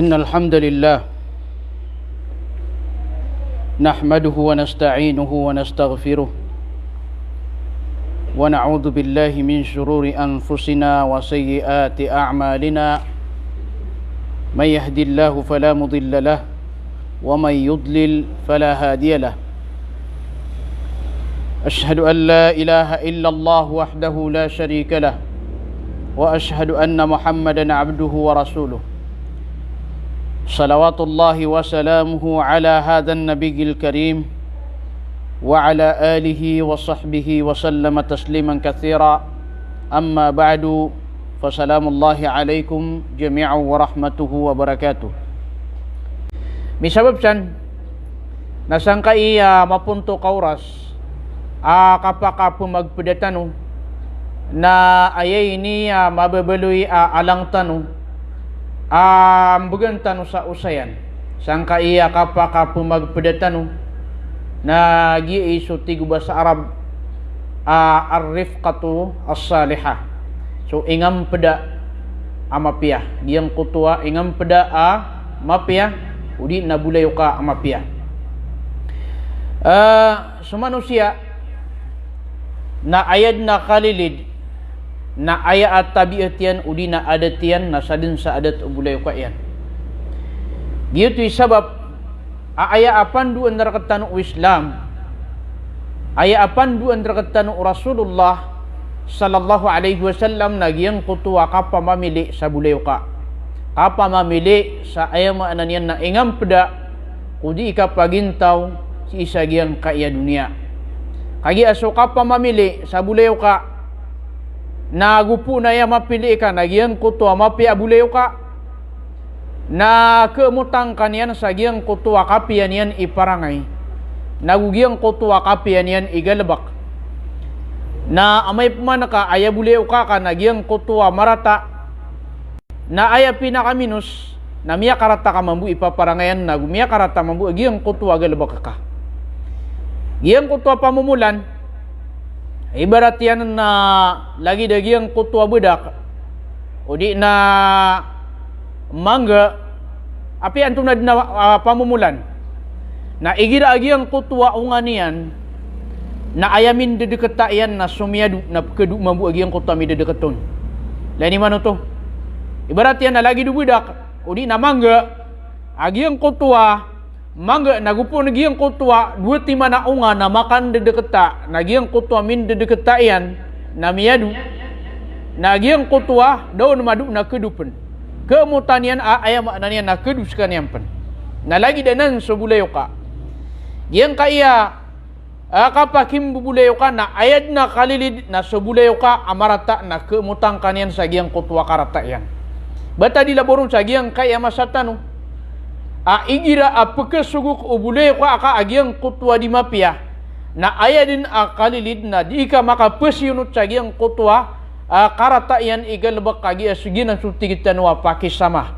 إن الحمد لله نحمده ونستعينه ونستغفره ونعوذ بالله من شرور أنفسنا وسيئات أعمالنا من يهد الله فلا مضل له ومن يضلل فلا هادي له أشهد أن لا إله إلا الله وحده لا شريك له وأشهد أن محمدا عبده ورسوله صلوات الله وسلامه على هذا النبي الكريم وعلى آله وصحبه وسلم تسليما كثيرا أما بعد فسلام الله عليكم جميعا ورحمته وبركاته. Misababsan nasangka iya mapunto kauras kapaka pumagpedatano na ayay ini mababaluy alang tano bugan tano sa usayan sangka iya kapaka pumagpedatano na giiso tigo ba sa Arab ar-rifqatu as-salihah. So ingam peda amapia giyang kutua ingam peda mapia udi nabulayo ka amapia. So manusia na ayad na kalilid na aya at tabiat yan udi na adat yan na sadin sa adat ubulayo ka yan. Giyuto'y sabab aya apan duan darakatan o Islam aya apan duan darakatan o Rasulullah sallallahu alaihi wasallam na giyang kutuwa kapamamili sa bulayo ka kapamamili sa ayama anan yan na ingam peda kudi ikapagintaw si isa giyang kaya dunia kagi aso kapamamili sa bulayo ka nagupo na ya mapili ka na giyang kutuwa mapia bulayo ka na keumutang kanian sa giyang kutuwa kapian yan iparangay nagugiyang kutuwa kapian yan igalabak na amay pumanaka aya buleo ka na giyang kutuwa marata na aya pinakaminus na miya karata ka mambu ipaparangayan na gumiya karata mambu giyang kutuwa galabak ka giyang kutuwa pamumulan ibarat yan na lagi da giyang kutuwa budak o di na mangga api antum na pamumulan na igira agiang kutuwa unganian na ayamin dedeketa yan na sumiyadu na kedu mambu agiang kutuwa mi dedeketon lani mano to ibarat yan na lagi dubudak udi na mangga agiang kutuwa mangga nagupo nagiang kutuwa dua tima na unga na makan dedeketa nagiang kutuwa min dedeketa yan na miyadu nagiang kutuwa daun madu na kedupen keumutanian ayam maknanya na keduskan yang pen na lagi danan sebulayo ka yang kaya kapakim bubulayo ka na ayad na kalilid na sebulayo ka amarata na keumutang kanian sagiang kutua karata yan bata dilaborong sagiang kaya masatano igira pekesuguk ubulayo ka aka agiang kutua di mapia na ayadin kalilid na di ka maka pesyunut sagiang kutua karata yan igalabak kagi ginan sulti kita no pakisama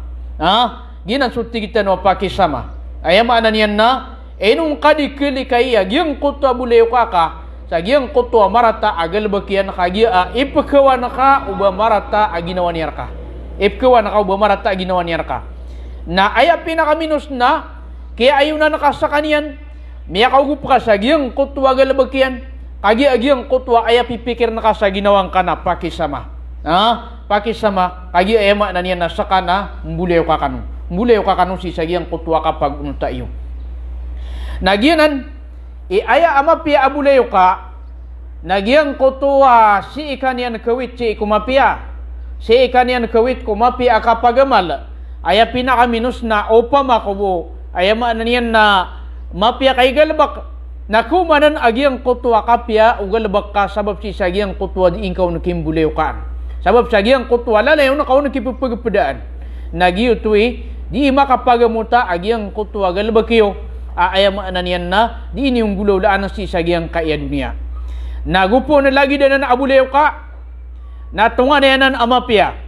ginan sulti kita no pakisama ayam anan yan na enung kadi kili kaya giyang kutwa bulayo ka sa giyang kutwa marata agalabak yan kagi ipakawan ka uba marata aginawan yar ka ipakawan ka uba marata aginawan yar ka na aya pinakaminus na kaya ayaw na nakasakanian miya kaugup ka sa giyang kutwa agalabak yan kagi agiang kutwa aya pipikir na ka sa ginawang kana pakisama pakisama kagi ayama na niya nasaka na mbulayo ka kanu si sagiang kutwa kapag unta iyo nagianan aya ama pia abulayo ka nagiang kutwa si ikan yan kawit si kumapia si ikan yan kawit kumapia kapagamal aya pinakaminus na opama kubo ayama na niya na mapia kay galbak nakumanan agiang kutwa kapya ugalabak ka sabab si sagiang kutwa di ingkaw nakimbulayo kaan sabab sagiang kutwa lalayo na kaw nakipagpagpadaan nagiyutwi di makapagamuta agiang kutwa galabakyo ayamaanan yan na di ini yung gulaw laan si sagiang kaya dunia nagupo na lagi na abulayo ka natunga na yanan amapya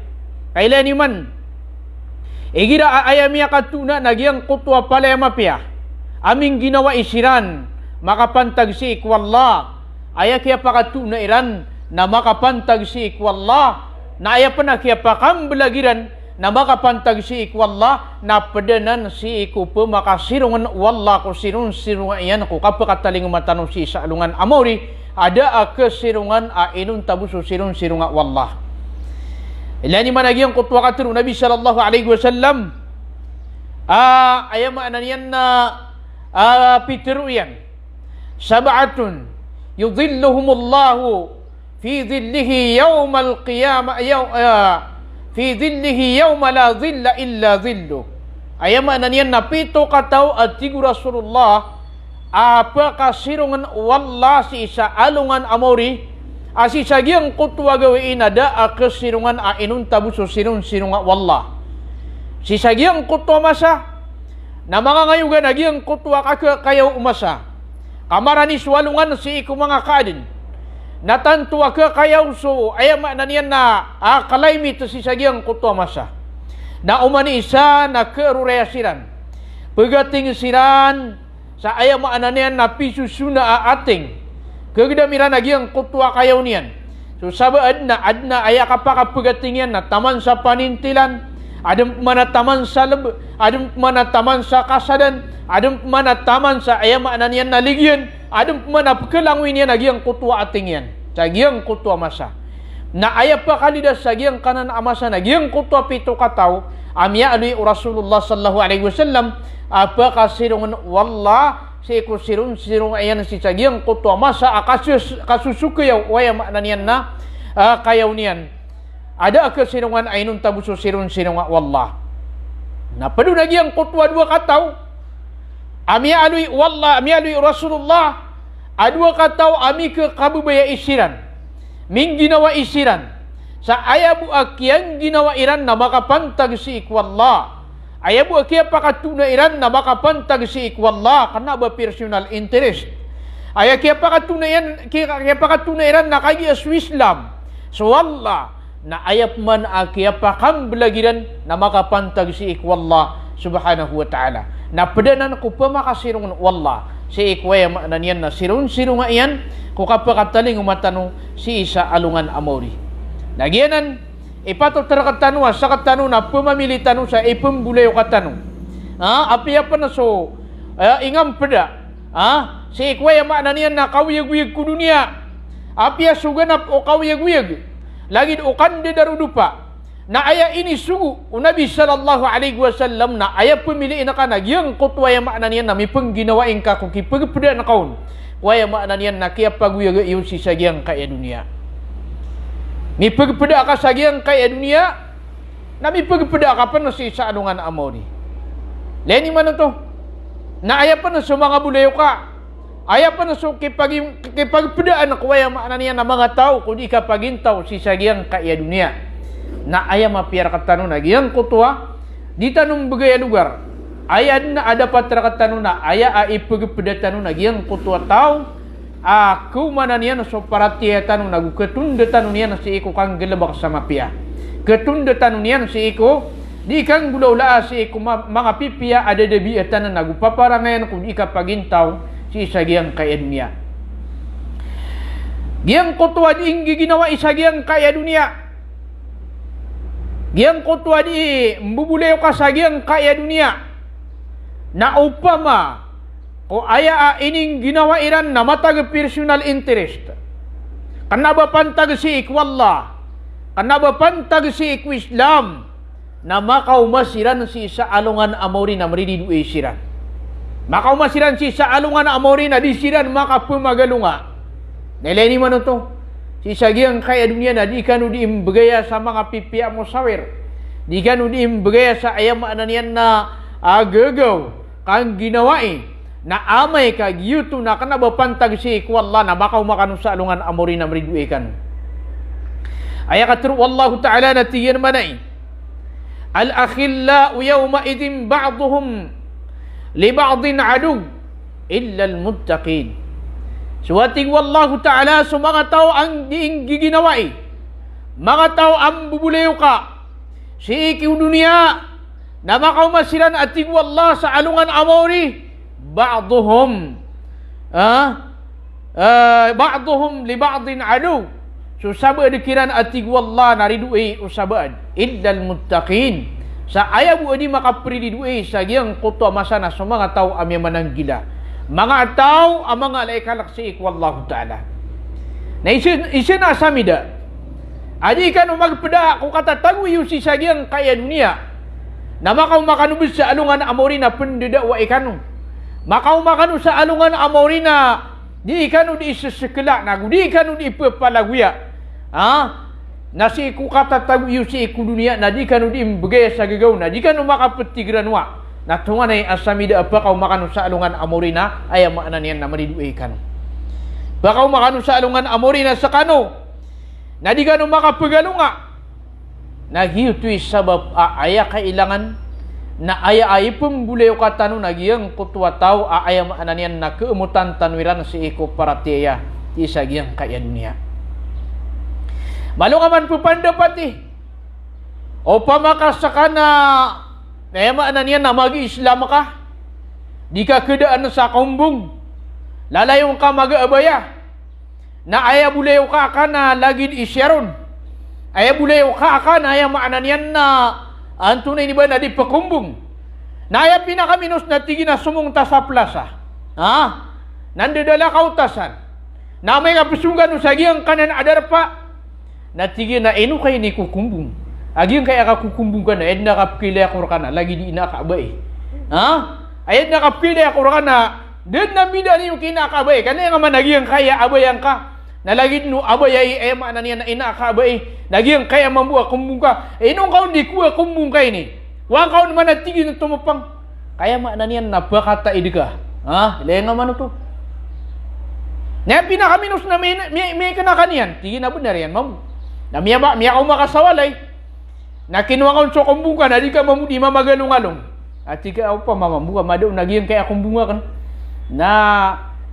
kailan man igira ayamya katuna nagiang kutwa pala amapya aming ginawa isiran makapantag si ikwallah aya kaya pakatuna iran na makapantag si ikwallah na aya pa na kaya pakambelagiran na makapantag si ik wallah na padanan si iku pemakasirungan wallah ko sirun iyan ko kapakataling matanong si sa alungan amori ada kesirungan inun tabusu sirun wallah. Ilani managi ang kutwa katru Nabi sallallahu alaihi wasallam ayam ananian na pitru yan sab'atun yudhilluhumullahu fi dhillihi yawmal qiyamah fi dhillihi yawma la dhilla illa dhilluh. Ayam ananian na pito kataw at tigu Rasulullah apakah sirungan wallah si isa alungan amori asi sagiang kutwa gawiin ada kesirungan inun tabuso sirunga wallah si sagiang kutwa masa na mga ngayugan nagiang kutwa kayaw umasa kamarani swalungan si iku mga kadin natantua kayaw so ayam nanian na kalaymi to si sagiang kutwa masa na umani isa na kerurayasiran pegating siran sa ayam nanian na pisusuna ating kegedamiran lagi yang kutwa kayaw niyan. So sabi adna aya kapaka pegatingyan na taman sa panintilan, adem mana taman sa adem mana taman sa kasadan, adem mana taman sa ayam ananian na ligyan, adem mana pekelangwin yan lagi yang kutwa atingyan. Sagi yang kutwa masa. Na aya pa kalida sagi yang kanan amasa lagi yang kutwa pito kataw, amya alui Rasulullah sallallahu alaihi wasallam apa kasirungan wallah si iku sirun ayan si sagiang kutwa masa kasusuke ya waya maknanian na kayaw niyan ada kesirungan ainun tabuso sirun wallah na padu lagi ang kutwa dua kataw ami alui wallah ami alui Rasulullah adua kataw ami ke kabubaya isiran min ginawa isiran sa ayabu akian ginawa iran na makapantag si ikwallah ayabu akia pakatuna iran na makapantag si ikwallah karena ba personal interest. Aya kia pakatuna iran na kagi Islam. So wallah na ayap man akia pakam belagiran na makapantag si ikwallah subhanahu wa ta'ala. Na padanan ko pamakasirungan wallah si ikwaya maknanian na sirun iyan ko kapakataling umatano si isa alungan amori. Nagianan ipato terkatanu sa katanu na pemamili tanu sa ipembulayo katanu. Api apa na so ingam peda. Si ikwaya maknanian na kawiyag-wiyag ku dunia. Api suganap o kawiyag-wiyag. Lagi ukan de darudupa. Na aya ini sugu Nabi sallallahu alaihi wasallam na aya pemili na kana yang kutwaya maknanian na mi pengginawain ka ku kipegpeda na kaun. Waya maknanian na kiya paguyag iyon si sagyang kaya dunia. Mi pegpeda ka sagiang kaya dunia na mi pegpeda ka pa na si sa anungan amori. Leni man to na aya pa na sa mga bulayo ka. Aya pa na so kipagpedaan na kuwaya maknanian na mga tao kung di ka pagintaw si sagiang kaya dunia. Na aya mapiar katanu na giyang kutwa di tanong bagay lugar. Aya na ada patra katanu na aya ipegpeda tanu na giyang kutwa tao. Aku mana niyan so paratia tanong nagu ketunda tanong niyan si iko kang gelebak sama pia. Ketunda tanong niyan si iko di kang gulaula si iko mga pipia ada debi tanan nagu paparangayan kung ika pagintaw si isagiang kaya dunia. Giyang kutwa di inggi ginawa isagiang kaya dunia. Giyang kutwa di mbubuleo ka sagiang kaya dunia. Na upama o aya ining ginawa iran na matag personal interest. Kanaba pantag si ikwallah. Kanaba pantag si ikwislam. Na makaumasiran si isa alungan amori na marididu isiran. Makaumasiran si isa alungan amori na disiran makapumagalunga. Nileni man ito. Si sagiang kaya dunia na di kanu diimbagaya sa mga pipia mo sawir. Di kanu diimbagaya sa ayam ananian na agagaw kang ginawain. Na amay ka giyuto na kana ba pantag si ikwallah na baka umakano sa alungan amori na mariduikan. Aya katru wallahu ta'ala natiyan manay. Al-akhillau yawma idin ba'duhum li ba'din adug illa al-muttaqin. Suwating wallahu ta'ala so mga tao ang diing giginawai. Mga tao ang bubulayo ka. Si ikiw dunia na makaumasiran ating wallah sa alungan amori. Ba'duhum li ba'din adu So sabar dikiran ati wallah nari duai usabad illal muttaqin. Sa aya bu di makapri di duai sagiang kuto masana so mga tao amya manang gila. Mga tao amang alay kalaksi wallahu taala. Na isin asamida. Adi kan magpada ko kata tagu yusi sagiang kaya dunia. Na makaw makanu sa alungan amori na pendeda wa ikanu. Makaw makanu sa alungan amori na di ikanu di sesekela na di ikanu di pepalaguya. Nasi ku kata tagu yusi ku dunia na di kanu di begaya sa gagaw na di kanu makapetigiran wa na tungan ay asamida apa kau makanu sa alungan amorina ay makna niyan na mariduay kanu bakaw makanu sa alungan amorina sa kanu na di kanu makapagalunga nagyutoy sabab aya kailangan na aya ay pembulay katanu nagyang kutwa tao aya makna niyan na keumutan tanwiran si iko paratiya isa giyang kaya dunia. Malu nga man pupandapati. O pamakasaka na ema na niya na mag-Islam ka. Di ka kedaan sa kumbong. Lalayong ka mag-abaya. Na aya bulayo ka na lagid isyaron. Aya bulayo ka na aya maanan yan na antunay ni ba na di pakumbong. Na aya pinakaminos na tigi na sumungta sa plaza. Nandadala kautasan. Na may kapusungan usagiyang kanan adar pa. Natigil na eno kayo ni kukumbong. Aging kaya ka kukumbong ka na, edna kapkilay ako ka na, lagi di inakabay. Ayad na kapkilay ako ka na, din na mida niyo kinakabay. Kanya nga man, naging kaya abayan ka. Na lagi no abayay, ema na niya na inakabay. Naging kaya mamuha kumbong ka. Enong kaon di kuha kumbong kayo ni. Huwag kaon man natigil na tumupang. Kaya ma na niya napakata idika. Ilay nga man ito. Nga pinakaminos na may kanakanian. Tigil na benar yan, mamu. Na miya kau makasawalay. Na kinuha kau so kumbunga na di ka mamudi mamagalong-along. At tika ako pa mamambuka madaw nagiyang kaya kumbunga kan. Na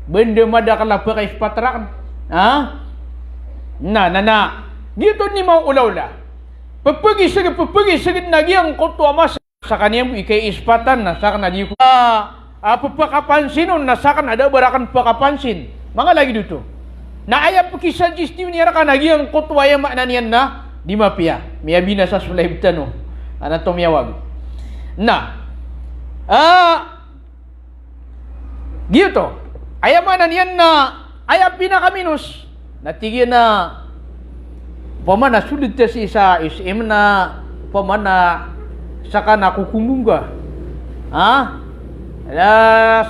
benda mada kalapa kay patrakan. Na. Dito ni mau ulaw-ula. Pagpagi sagid nagiyang kutwa mas sa kaniyang ikay ispatan na sa kanadi ko. Pagpakapansinon na sa kanada barakan pakapansin. Mga lagi dito. Na aya pakisaggestion niya ka nagiyang kutwaya makna niyan na di mapia. Miyabina sa sulay bitano. Ano to miyawag. Na. Dito. Aya makna niyan na aya pinakaminos. Natigyan na pamana sulit ta si isa SM na pamana saka na kukumbong ka.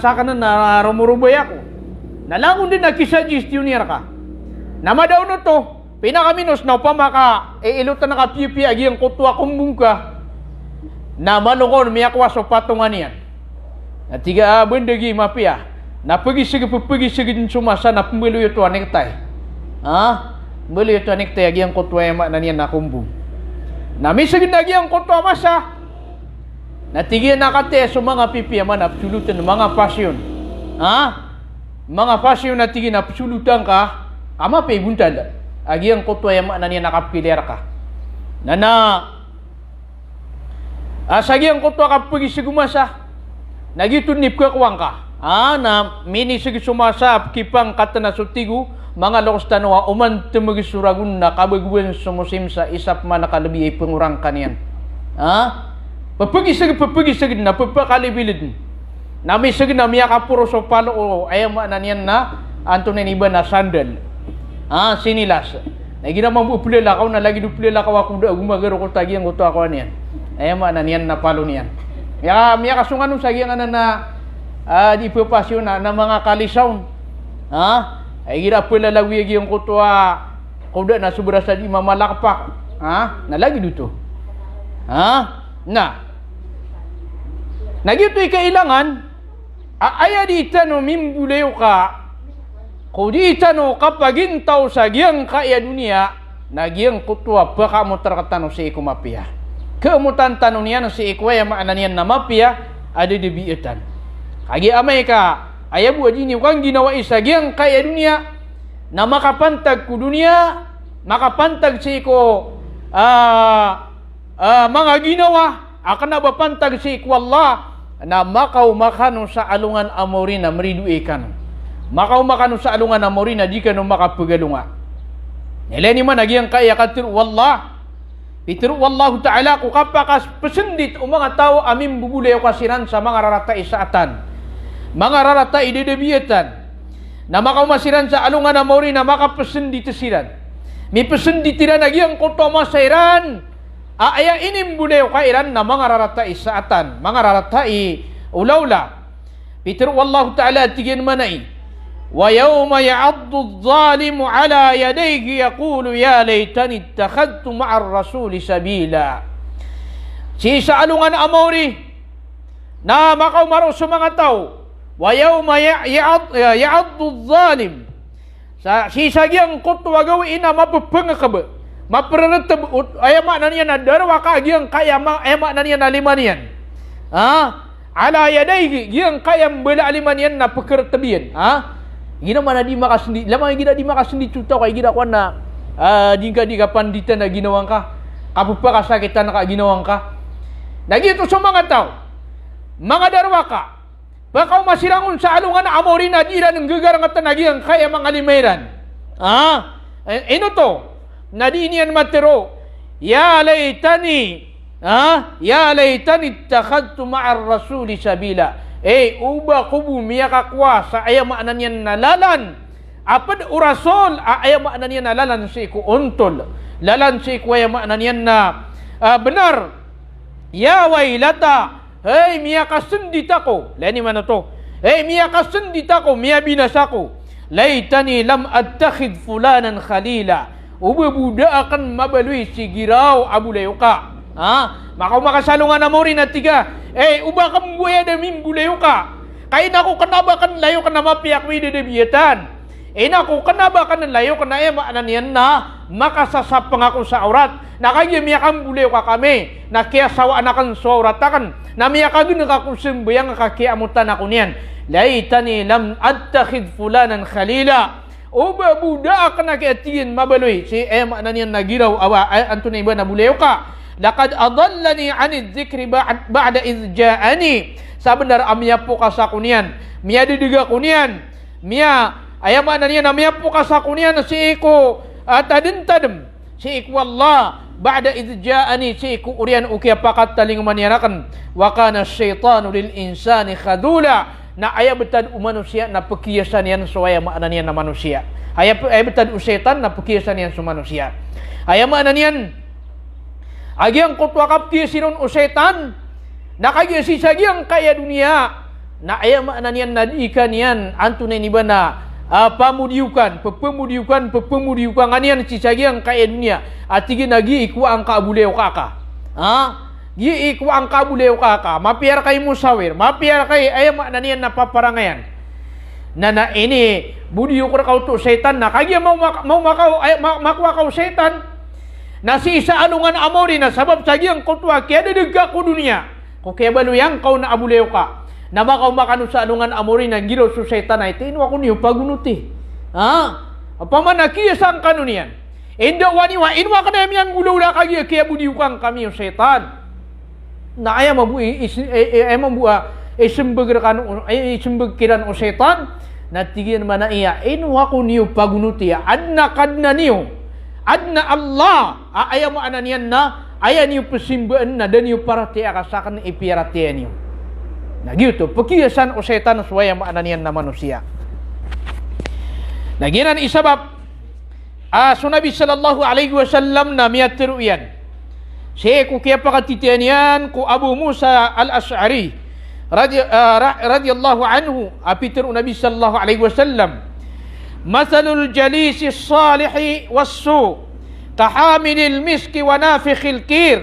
Saka na rumurubay ako. Nalangon din na kisaggestion niya ka. Namadaw na to, pinakaminos na upamaka, ilutan na kapipi agiyang kutwa kumbong ka, na malungon miyakwa sa patungan niyan. At tiga bendagi mapia, na pagisig din sumasa na pumiliyo ito anektay. Pumiliyo ito anektay agiyang kutwa yama na niyan na kumbong. Namisagin na agiyang kutwa masa, na tiga nakate sa mga pipi yaman absolutan mga pasyon. Mga pasyon na tingin na psulutan ka, ama pa ibuntad. Agi ang kutwa yung na niya nakapiler ka. Sagi ang kutwa ka pagisagumasa, nagitunip ka kuwang ka. Na mini sige sumasa, kipang kata na sutigo, mga lokos tanwa, uman tumagisuragun na kabagwan sumusim sa isap man nakalabi ay pangurang kaniyan. Papagisagid na, papakalibilid. Nami sige na miya kapuro so palo o ayam na niyan na antunin iba na sandal. Sinilas. Na ginamang upulila ka na lagi dupulila ka ako da gumagaro ko tagi ang gusto ako niyan. Ayam na niyan na palo niyan. Miya kasungan sa giyang na di papasyon na mga kalisaw. Ay gira pula lagi yung kutwa kuda na sobra sa di mamalakpak. Na lagi dito. Nagito'y kailangan aya di tano mimbulayo ka kung di tano kapagintaw sa giyang kaya dunia na giyang kutwa baka mo tarkatano si iku mapia keumutan tano niya si iku ay maana niyan na mapia ada debiitan kagi amay ka aya buat ini kang ginawa isa giyang kaya dunia na makapantag ku dunia makapantag si iku mga ginawa akan na bapantag si iku Allah na makaw makano sa alungan amori na meridu ikan. Makaw makano sa alungan amori na di ka no makapagalunga. Nilai ni mana yang kaya katir wallah. Pitir wallahu ta'ala ku kapakas pesendit mga tao amin bubulay kasiran sa mga rarata isaatan. Mga rarata idedebiatan. Na makamasiran sa alungan na mauri na makapesendit siran. Mi pesendit tiran nagyang koto masairan. Aya inim bulay kairan na mga rarata isaatan. Mga rarata ulaula. Pitir wallahu ta'ala tigyan manay. وَيَوْمَ يَعَضُّ الظَّالِمُ عَلَى يَدَيْهِ يَقُولُ يَا لَيْتَنِي اتَّخَذْتُ مَعَ الرَّسُولِ سَبِيلًا. Si alungan amori na makaw maro sa mga tao. وَيَوْمَ يَعَضُّ الظَّالِمُ. Si sagyang kutwa gawin na mapapangakaba. Mapraratab ay makna niya na darwa ka gyang kaya ay makna niya na lima niyan. Ala yadayhi gyang kaya bala lima niyan na pakertabian. Gina mana di makasendi, lamang gina di makasendi tuta kay gina kwan na di kapanditan na ginawang ka. Kapapa kasakitan na ginawang ka. Nagito sa mga tao, mga darwa ka, baka masirangon sa alungan na amori na dira ng gagarangatan na giyang kaya mga limeran. Ino to, nadinian matero, ya laytani ittakhadtu ma'ar rasuli sabila. Uba kubu miya kakwa sa ayam makna niya nalalan. Apad urasol ayam makna niya nalalan si iku untol. Lalan si iku ayam makna niya na benar. Ya wailata. Miya kasendit ako. Lani mana to? Miya kasendit ako. Miya binasa ko. Laitani lam attakhid fulanan khalila. Uba buda akan mabalui si giraw abu layuka. Maka makasalungan na mo rin at tiga. Uba kang buaya na mimbulayo ka. Kaya na ko kanaba kan layo ka na mapiyak may dedebiyatan. Na ko kanaba kan layo ka na maanan yan na makasasapang ako sa aurat. Na kaya miyakang bulayo ka kami. Na kaya sawaan na kan suaurat kan. Na miyakagin na kakusimbayang kakiamutan ako niyan. Laitani lam attakhid fulanan khalila. Uba buda ka na kiatiyin mabaloy. Si maanan yan na giraw awa. Anto na iba na bulayo ka. Laqad adallani 'anil dzikri ba'da idh ja'ani. Sabenar amya po ka sa kunian. Miya didiga kunian. Miya ayama na niya na miya po ka sa kunian si iku tadin-tadem. Si iku wallah ba'da idh ja'ani si iku urian ukiya pakat taling maniarakan. Wa kana syaitanu lil insani khadula. Na aya betad manusia na pekiyasan yan so aya makna niyan na manusia. Aya betad syaitan na pekiyasan yan so manusia. Aya makna niyan agyang kutwa kapti sinon o setan nakagya si sagyang kaya dunia na ayam na niyan nadikan yan anto na niba na pamudiukan ganian si sagyang kaya dunia at igi nagi ikwa ang kaabuleo kaka gi ikwa ang kaabuleo kaka mapiar kay musawir mapiar kay ayam na niyan napaparangayan na ini budiyo ko kau to setan na kagya mau makwa kau setan na si isa alungan amori na sabab sagyang kutwa kaya dadagga ko dunia kung kaya baluyang kau na abuleo ka na makaw makano sa alungan amori na giro su setan ay tinwa ko niyo pagunuti pamanakiyasan kanunian inda waniwa inwa ka na yang gulaw la kaya budiukang kami yung setan na aya mabui isembegkiran o setan na tigyan man na iya inwa ko niyo pagunuti adna kadna niyo adna Allah aya mo ananian na aya niyo pasimbaan na dan niyo parati akasakan ipiratian niyo na gitu pekiyasan o setan suwaya mo ananian na manusia na ginan isabab so Nabi sallallahu alaihi wasallam na miyatiru yan si ku kaya pakatitian yan ku Abu Musa al-Ash'ari radiyallahu anhu apitiru Nabi sallallahu alaihi wasallam مثل الجليس الصالح والسوء كحامل المسك ونافخ الكير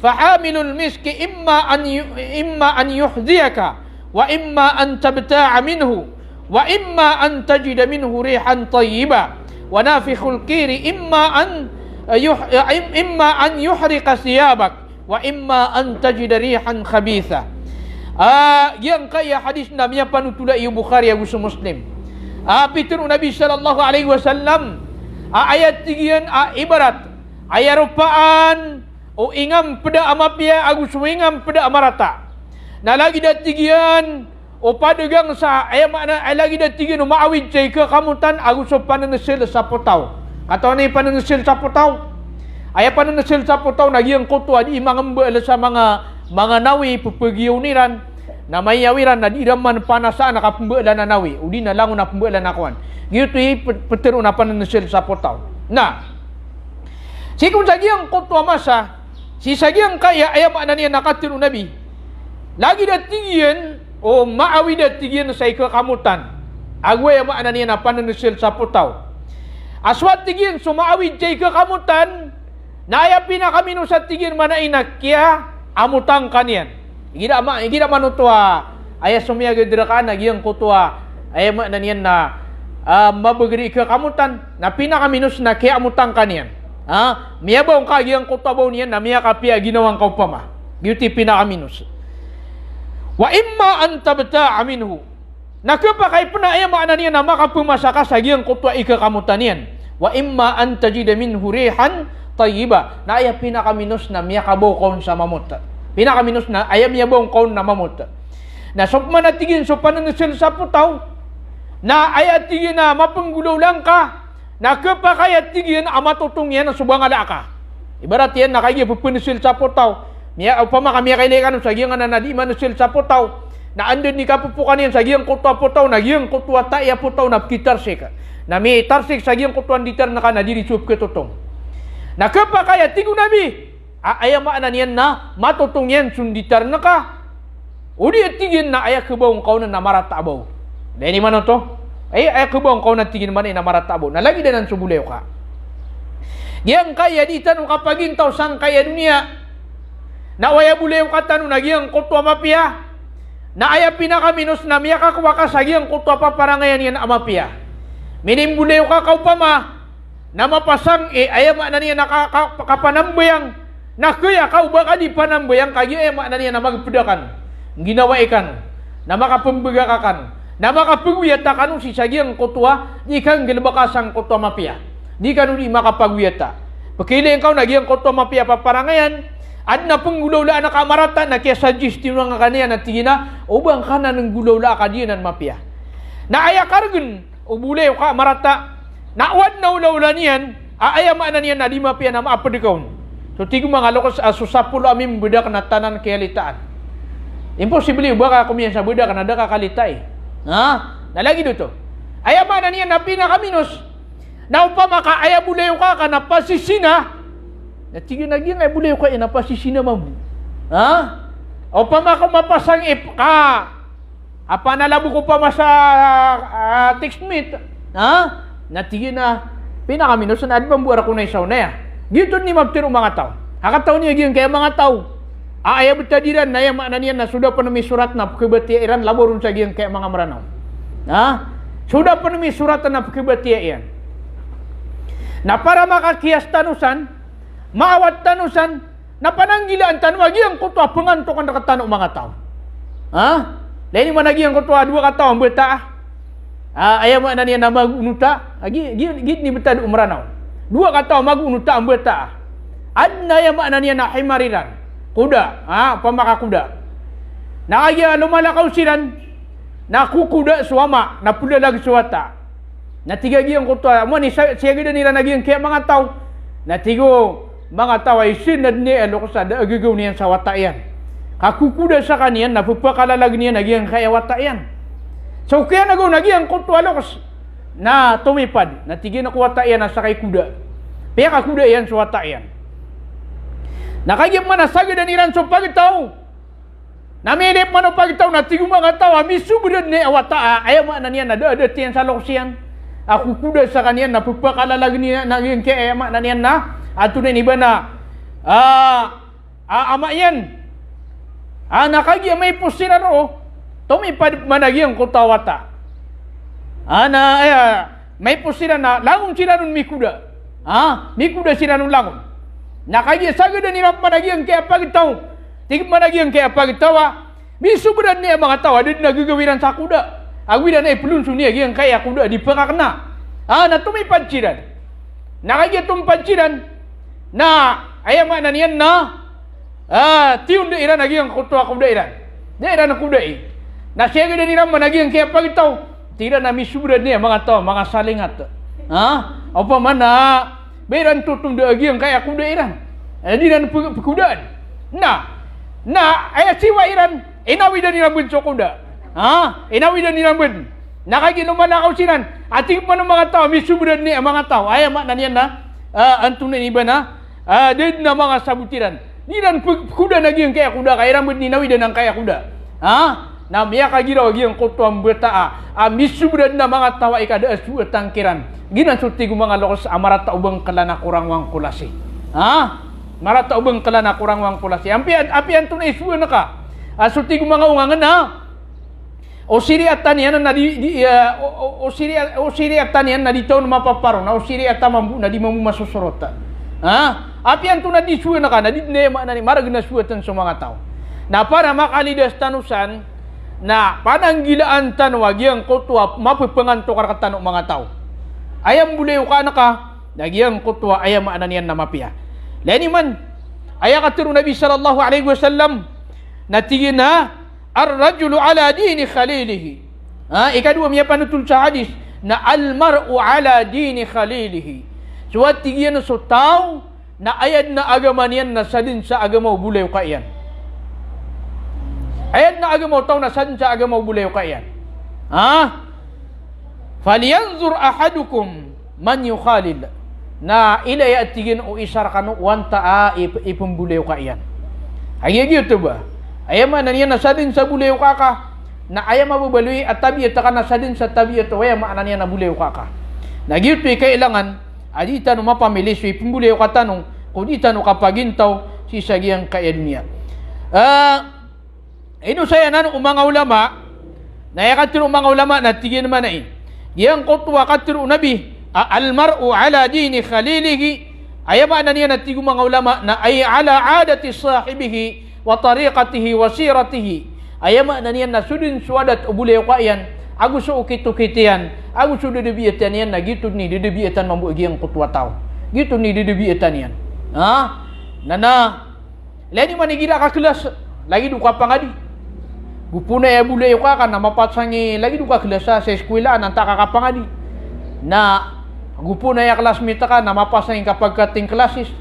فحامل المسك إما أن يحذيك وإما أن تبتاع منه وإما أن تجد منه ريحا طيبة ونافخ الكير إما أن يحرق ثيابك وإما أن تجد ريحا خبيثة yang kaya hadis namanya panutula iu Bukhari ya Muslim Pitur Nabi sallallahu alaihi wasallam ayat tigian ibarat ayarupaan o ingam peda amapia agus wingam peda amarata na lagi dat tigian o padegang sa ay makna ay lagi dat tigian o maawid cay ka kamutan agus so panan sel sa potaw Kata ni pananasil sa putaw. Aya pananasil sa putaw naging kutwa di mangamba sa mga nawi pupagiyaw niran na mayawiran na di raman panasaan nakapamba na nawi. Udi na lang na pamba na kuan. Gitu petero na pananasil sa putaw. Na si kung sagyang kutwa masa si sagyang kaya aya makna niya nakatiru nabi. Lagi datigyan o maawi datigyan sa ikakamutan. Agway makna niya na pananasil sa putaw. Aswat tigin sumaawid jay kakamutan na aya pinakamino sa tigin manainak kya amutang kanyan. Igida manutwa aya sumiyaga dirakan nagyang kutwa aya makna niyan na mabagri kakamutan na pinakaminus na kya amutang kanyan. Miyabaw ka gyang kutwa baw niyan na miya kapia ginawang kaupama. Giti pinakaminus. Wa imma an tabta'a minhu. Nakapakay po na aya makna niyan na makapumasa ka sa gyang kutwa ikakamutan niyan. Wa imma an tajida minhu rihan tayyiba. Na aya pinakaminus na miyakabaw kaon sa mamut. Pinakaminus na aya miyabaw kaon na mamut. Na sukma na tigin so pananasil sa putaw. Na aya tigin na mapanggulaw lang ka. Na kapakaya tigin amatutong yan na subang ala ka. Ibarat yan na kaya pupanasil sa putaw. Miya upama kami kailangan sa gyang na di manasil sa putaw. Na andun ni kapupukan yan sa gyang kutwa putaw na gyang kutwa tayo putaw na kitarse ka. Na may tarsik sa gyang kutuan ditar na ka na dirisup ketutong. Na kapakaya tigo nabi, aya maana niyan na matutong yan sunditar na ka. Udi tigin na aya kabawang kau na namaratabaw. Dahil man to? Aya kabawang kau na tigin man na namaratabaw. Nalagi na ng subulayo ka. Yang kaya di tanong kapagintaw sang kaya dunia. Na waya bulayo ka tanong na gyang kutwa mapia. Na aya pinakaminus na miya kakwa ka sa gyang kutwa paparangayan yan amapia. Minimbulayo ka kaupama na mapasang aya makna niya nakapanambayang na kaya kau baka di panambayang kaya aya makna niya na magpedakan ginawa ikan na makapembegakakan na makapagwiyatakan si sagyang kutwa di kang gilbakasang kutwa mapia di kanu di makapagwiyata pakiling kau nagyang kutwa mapia paparangayan at na penggulaw-la na kamarata na kaya suggestion nga kaniya na tingina ubang ka na ng gulaw-la ka diyan mapia na aya kargun o bulay ka marata naawad na ulaw niyan aya makna niyan na di mapia na maapadikaon so tigo mga lokos susapulo amin budak na tanan kayalitaan imposible baka kumiyan sa budak na da kakalitay nalagi dito aya makna niyan na pinakaminus na upama ka aya bulay ka na pasisina na tigo nagyan ay bulay ka na pasisina mamu upama ka mapasang ka apa nalabu ko pa sa text meet, natigin na pinakaminus na adbang buwara ko na isaw na ya. Dito ni mabtiro mga tao. Hakataw niya gyud kay mga tao. Aya betadiran na ya makna niya na sudah pa nami surat na kebatian laboron sa gyud kay mga maranaw. Sudah pa nami surat na kebatian. Na para makakiyas tanusan, maawat tanusan, na pananggilaan tanu gyud kutwa pangantokan nakatano mga tao. Lain mana lagi yang kau tua dua kata orang berta ayam mana ni nama unuta git ni berta umranau dua kata magu unuta berta adna ayam mana ni nak himariran kuda pemaka kuda na aya lumala kausiran na kuda suama na pula lagi suata na tiga gi yang kau tua mo ni saya gida ni lagi yang kaya mga tau na tigo mga tau ay sinad ni alokosa da agagaw niyan sa wata yan kakukuda sa kaniyan, napupakalalag niya nagyang kaya wata yan. So kaya nagaw nagyang kutwa lokos na tumipad, natigin ako wata yan sa kay kuda. Kaya kakuda yan sa wata yan. Nakagyan man nasagad na niran sa pagitaw. Namilip man ang pagitaw, natigong mga tao, misubran ni awata, ayaw man na niya, nadadati yan sa lokos yan. Ako kuda sa kaniyan, napupakalalag niya nagyang kaya ayaw man na niyan na, at tunin iba na, ama yan. Nakagya may pusira ro, tumipad managyang kutawata. May pusira na, langon sila nun mikuda. Mikuda sila nun langon. Nakagya sagad na nirap managyang kaya pagitaw. Tigip managyang kaya pagitawa, misubran niya mga tawa, din nagagawiran sa kuda. Agwiran ay pulunso niya, yung kaya kuda, di pangakna. Na tumipad sila. Nakagya tumpad sila, na ayaman na niyan na, tiyon da iran naging kutwa kuda iran. Da iran na kuda eh. Nasyaga na niran managing kaya pagitaw. Tira na misubran niya mga tao, mga salingat. Apa mana? Beran tutung de agi yang kaya kuda iran. Jadi dan pekudaan. Ayat siwa iran. Inawi dan irambun sokuda. Inawi dan irambun. Nakagino man ako sinan. Ating pa ng mga tao, misubudan ni mga tao. Ay, maknan yan na. Antun na iba na. Din na mga sabutiran. Di dan kuda na giyang kaya kuda. Kaya rambut ni nawi dan ang kaya kuda. Na miya kagiraw giyang kutuang bertaa. Misubudan na mga tao ay kada asuat tangkiran. Ginan suti ko mga lokos amarat ubang kalana kurang wang kulasi. Marat ubang kalana kurang wang kulasi. Api antun na isuwa na ka. Suti ko mga ungangan na. Osiri atanian na osiri atanian na dito na mapaparo na osiri atamambu na di mamu masusurota. Api antu na disuwa na ka na di marag na suwatan sa mga tao. Na para makalidas tanusan na pananggilaan tanwa giyang kutwa mapipanganto karatano mga tao. Ayam bulew ka na ka nagyang kutwa ayam ananian na mapia. Lani man aya katiru Nabi sallallahu alaihi wasallam na tingin na ar-rajulu ala dini khalilihi. Ikadua miya panutul sa hadis na al-mar'u ala dini khalilihi. Suwat tigyan so tao na ayad na agama niyan na sadin sa agamaw bulew ka iyan. Ayad na agamaw tao na sadin sa agamaw bulew ka iyan. Falyanzur ahadukum man yukhalil. Na ilay at tigyan o isar kanu wanta ipumbulew ka iyan. Hagigyo ito ba? Ayam na niya nasadin sa bulew kaka na ayam mabubaloy at tabiat ka nasadin sa tabiat o ayam na niya na bulew kaka. Nagyuto kailangan adita no mapamili so ipumbulew ka tanong kung dita no kapagintaw si sagyang kaedmiya. Ino saya nan umanga ulama na yakatiro mga ulama na tigin naman na yang kutwa katiro nabi almar'u ala dini khalilihi ayam na niya na tigo mga ulama na ay ala adati sahibihi wa tariqatihi wa siratihi ayama na niyan na sudin suadat ubulay ko ayan aku so ukitukitian aku so dedebiatan yan na gitu ni dedebiatan mambuagi ang kutwa tao gitu ni dedebiatan yan nana lani manigira ka kelas lagi duka pangadi gupuna ya bulay ko ka na mapatsangi lagi duka kelas sa eskwela nanta ka pangadi na gupuna ya classmate ka na mapasangin kapag kating klasis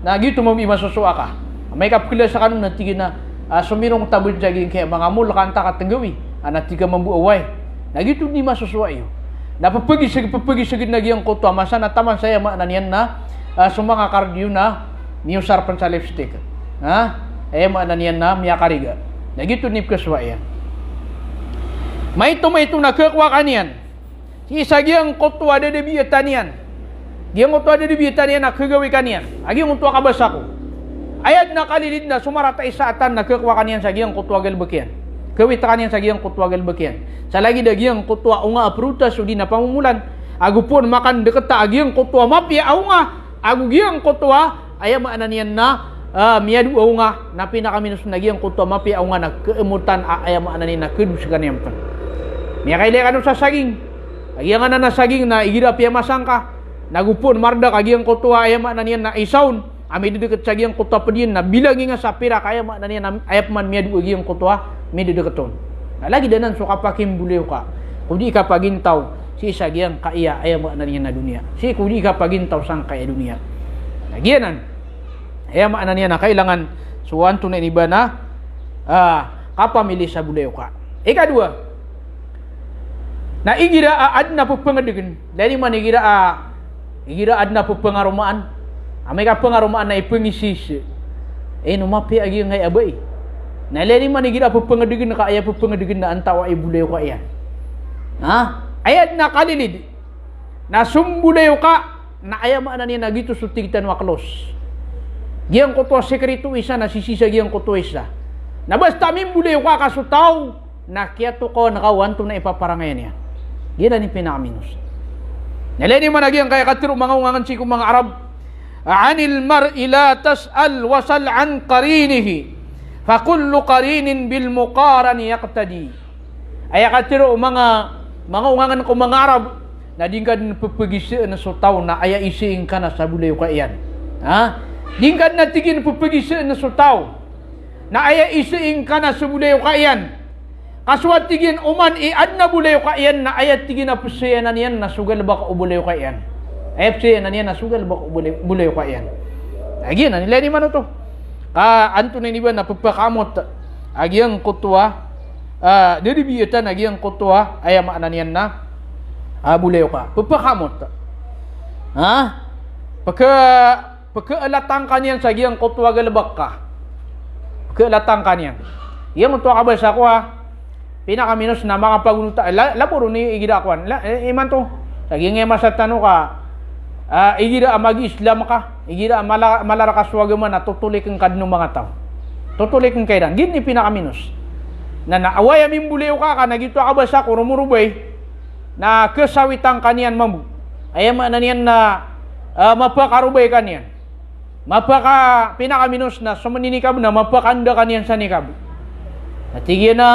na gitu mo imasusua ka. May kapkila sa kanong natigin na sumirong tabul jaging kaya mga mul kanta katenggawi natiga mambuaway nagito ni masusuwa iyo napapagi-sagid nagyang kutwa masa na taman saya maananian na sumanga kardiyo na niyusar pan sa lipstick maananian na miyakariga nagito ni kaswa yan may ito nakakwa kanian si isagyang kutwa dedebiatan yan giyang kutwa dedebiatan yan nakagawi kanian agyang kutwa kabasa ko ayat na kalilid na sumaratay sa atan nagkakwa kaniyan sa giyang kutwa galbakian. Kawita kaniyan sa giyang kutwa galbakian. Sa lagi da giyang kutwa unga prutas o di na pamumulan. Agupon makan deketa agiyang kutwa mapia unga. Agu giyang kutwa ayam ananian na miyadu unga na pinakaminus na giyang kutwa mapia unga na keemutan ayam ananian na kedus kaniyam pan. Miya kaili kanu sa saging. Agiyang na saging na igira pia masangka. Nagupon marda agiyang kutwa ayam ananian na isaun. Ami dedekat sa giyang kutwa pedian na bilangin nga sa pira kaya man niya ayap man miya duwa giyang kutwa mi dedeketon. Lagi danan so kapakim bulew ka. Kudi ka pagintaw si sa giyang kaya ayam man niya na dunia. Si kudi ka pagintaw sang kaya dunia. Lagianan ayam man niya na kailangan suwan tunay iba na kapamili sa bulew ka. Ikadua na igira adna pagpangadegen. Dali man igira adna pagpangarumaan. Amay ka pengarumaan na ipengisis. Numapi agi ngay abay. Naleni man igira papangadegen na kaaya papangadegen na antawa ibulayo ka iyan. Ayat na kalilid. Na sumbulayo ka na ayamaan na niya na gito sutigitan waklos. Giyang kutwa sekreto isa na sisisa giyang kutwa isa. Na basta mimbulayo ka kasutaw na kiyato ko nakawanto na ipaparangayan niya. Gina ni pinakaminus. Naleni man agi ang kaya katiro mga ungangan sikong mga Arab. Anil mar'i la tas'al wasal an qarinihi fa kullu qarinin bil muqarani yaqtadi. Aya katiro mga ungangan ko mga Arab na dingkad pupagisi na sutaw na aya isiing kana sa bulayo ka iyan. Dingkad na tigin pupagisi na sutaw na aya isiing kana sa bulayo ka iyan. Kaswat tigin uman iad na bulayo ka iyan na aya tigin na pusayanan yan na sugal ba ka bulayo ka iyan. FC na niya nasugal bulay ko yan. Lagi na nila ni mano to. Anto na niba na papakamot agyang kutwa dedibiyatan agyang kutwa ayama na niyan na bulay ka. Papakamot. Pagkaalatang kanyan sa agyang kutwa galabak ka. Pagkaalatang kanyan. Iyang kutwa kabal sa ko pinakaminos na makapagunuta. Lapuro ni igidakwan. Iman to. Saging masatano ka. Igira mag-Islam ka. Igira malarakas wagaman na tutulik ang kadnong mga tao. Tutulik ang kailan. Gini pinakaminos. Na naaway amin buliw ka nagito ka ba sa kurumurubay na kesawitang kanyan mamu. Ayama na niyan na mapakarubay kanyan. Mapaka pinakaminos na sumanikab na mapakanda kanyan sa nikab. Natigyan na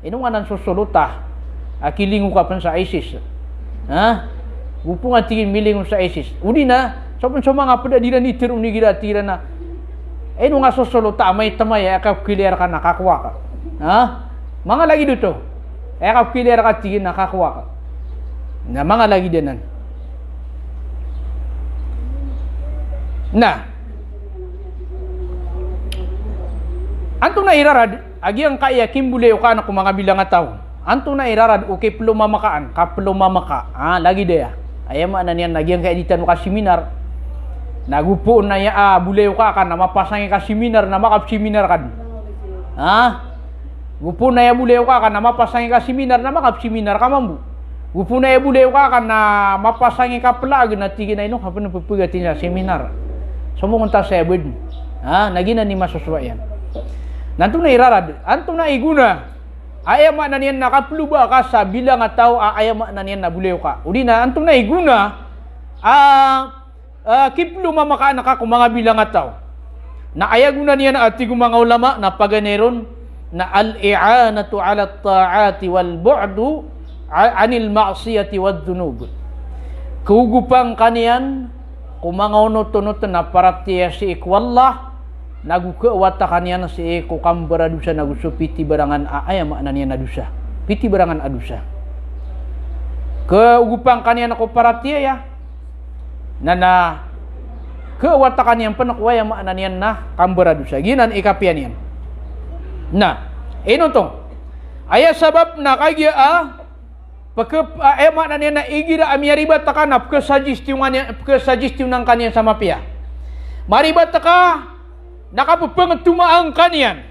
inong anan susuluta. Akilingo ka pa sa ISIS. Gupo nga tingin miling sa ISIS. Udi na, sa mga pada di na nitir unigira tira na. Inong nga susuluta, may tamay, akap kilir ka nakakuha ka. Mga lagi dito. Akap kilir ka tingin nakakuha ka. Na mga lagi dinan. Anto na irarad, agi ang kaya kimbuleo ka na kung mga bilang tao. Anto na irarad, okay plumamakaan, kaplumamaka. Lagi daya. Ayama na niyan, nagi ang kaeditan mo ka seminar. Nagupo na ya, buleo ka na mapasangi ka seminar, na makap seminar ka. Gupo na ya buleo ka na mapasangi ka seminar, na makap seminar ka mambu. Gupo na ya buleo ka na mapasangi ka pelag, na tigin na ino, kapag napupugatin sa seminar. Sumungunta sa ebod. Nagina ni masuswa yan. Nantong na irarad, antong na iguna. Ayama na niyan nakapluba ka sa bilang tao, ayama na niyan na bulew ka. Udi na, antong na iguna, kiplo mamakaan ka kung mga bilang tao. Na ayaguna niyan na ati mga ulama na paganeron na al-i'anatu ala ta'ati wal bu'du anil ma'siyati wad dunub. Kugupang kaniyan, kung mga unot-unot na paratiya si ikwallah, nagukawata kaniya na si eko kambara dusa naguso piti barangan ayama na niya na dusa. Piti barangan adusa. Keugupang kaniya na ko paratiya ya. Na kawata kaniya panakwaya ma na niya na kambara dusa. Ginan ikapian yan. Ino tong. Aya sabab na kagya ayama na niya na igira amiyaribat ka na pagkasagistyon ng kaniya sa mapia. Maribat ka nakapapangat tumaang kanyan.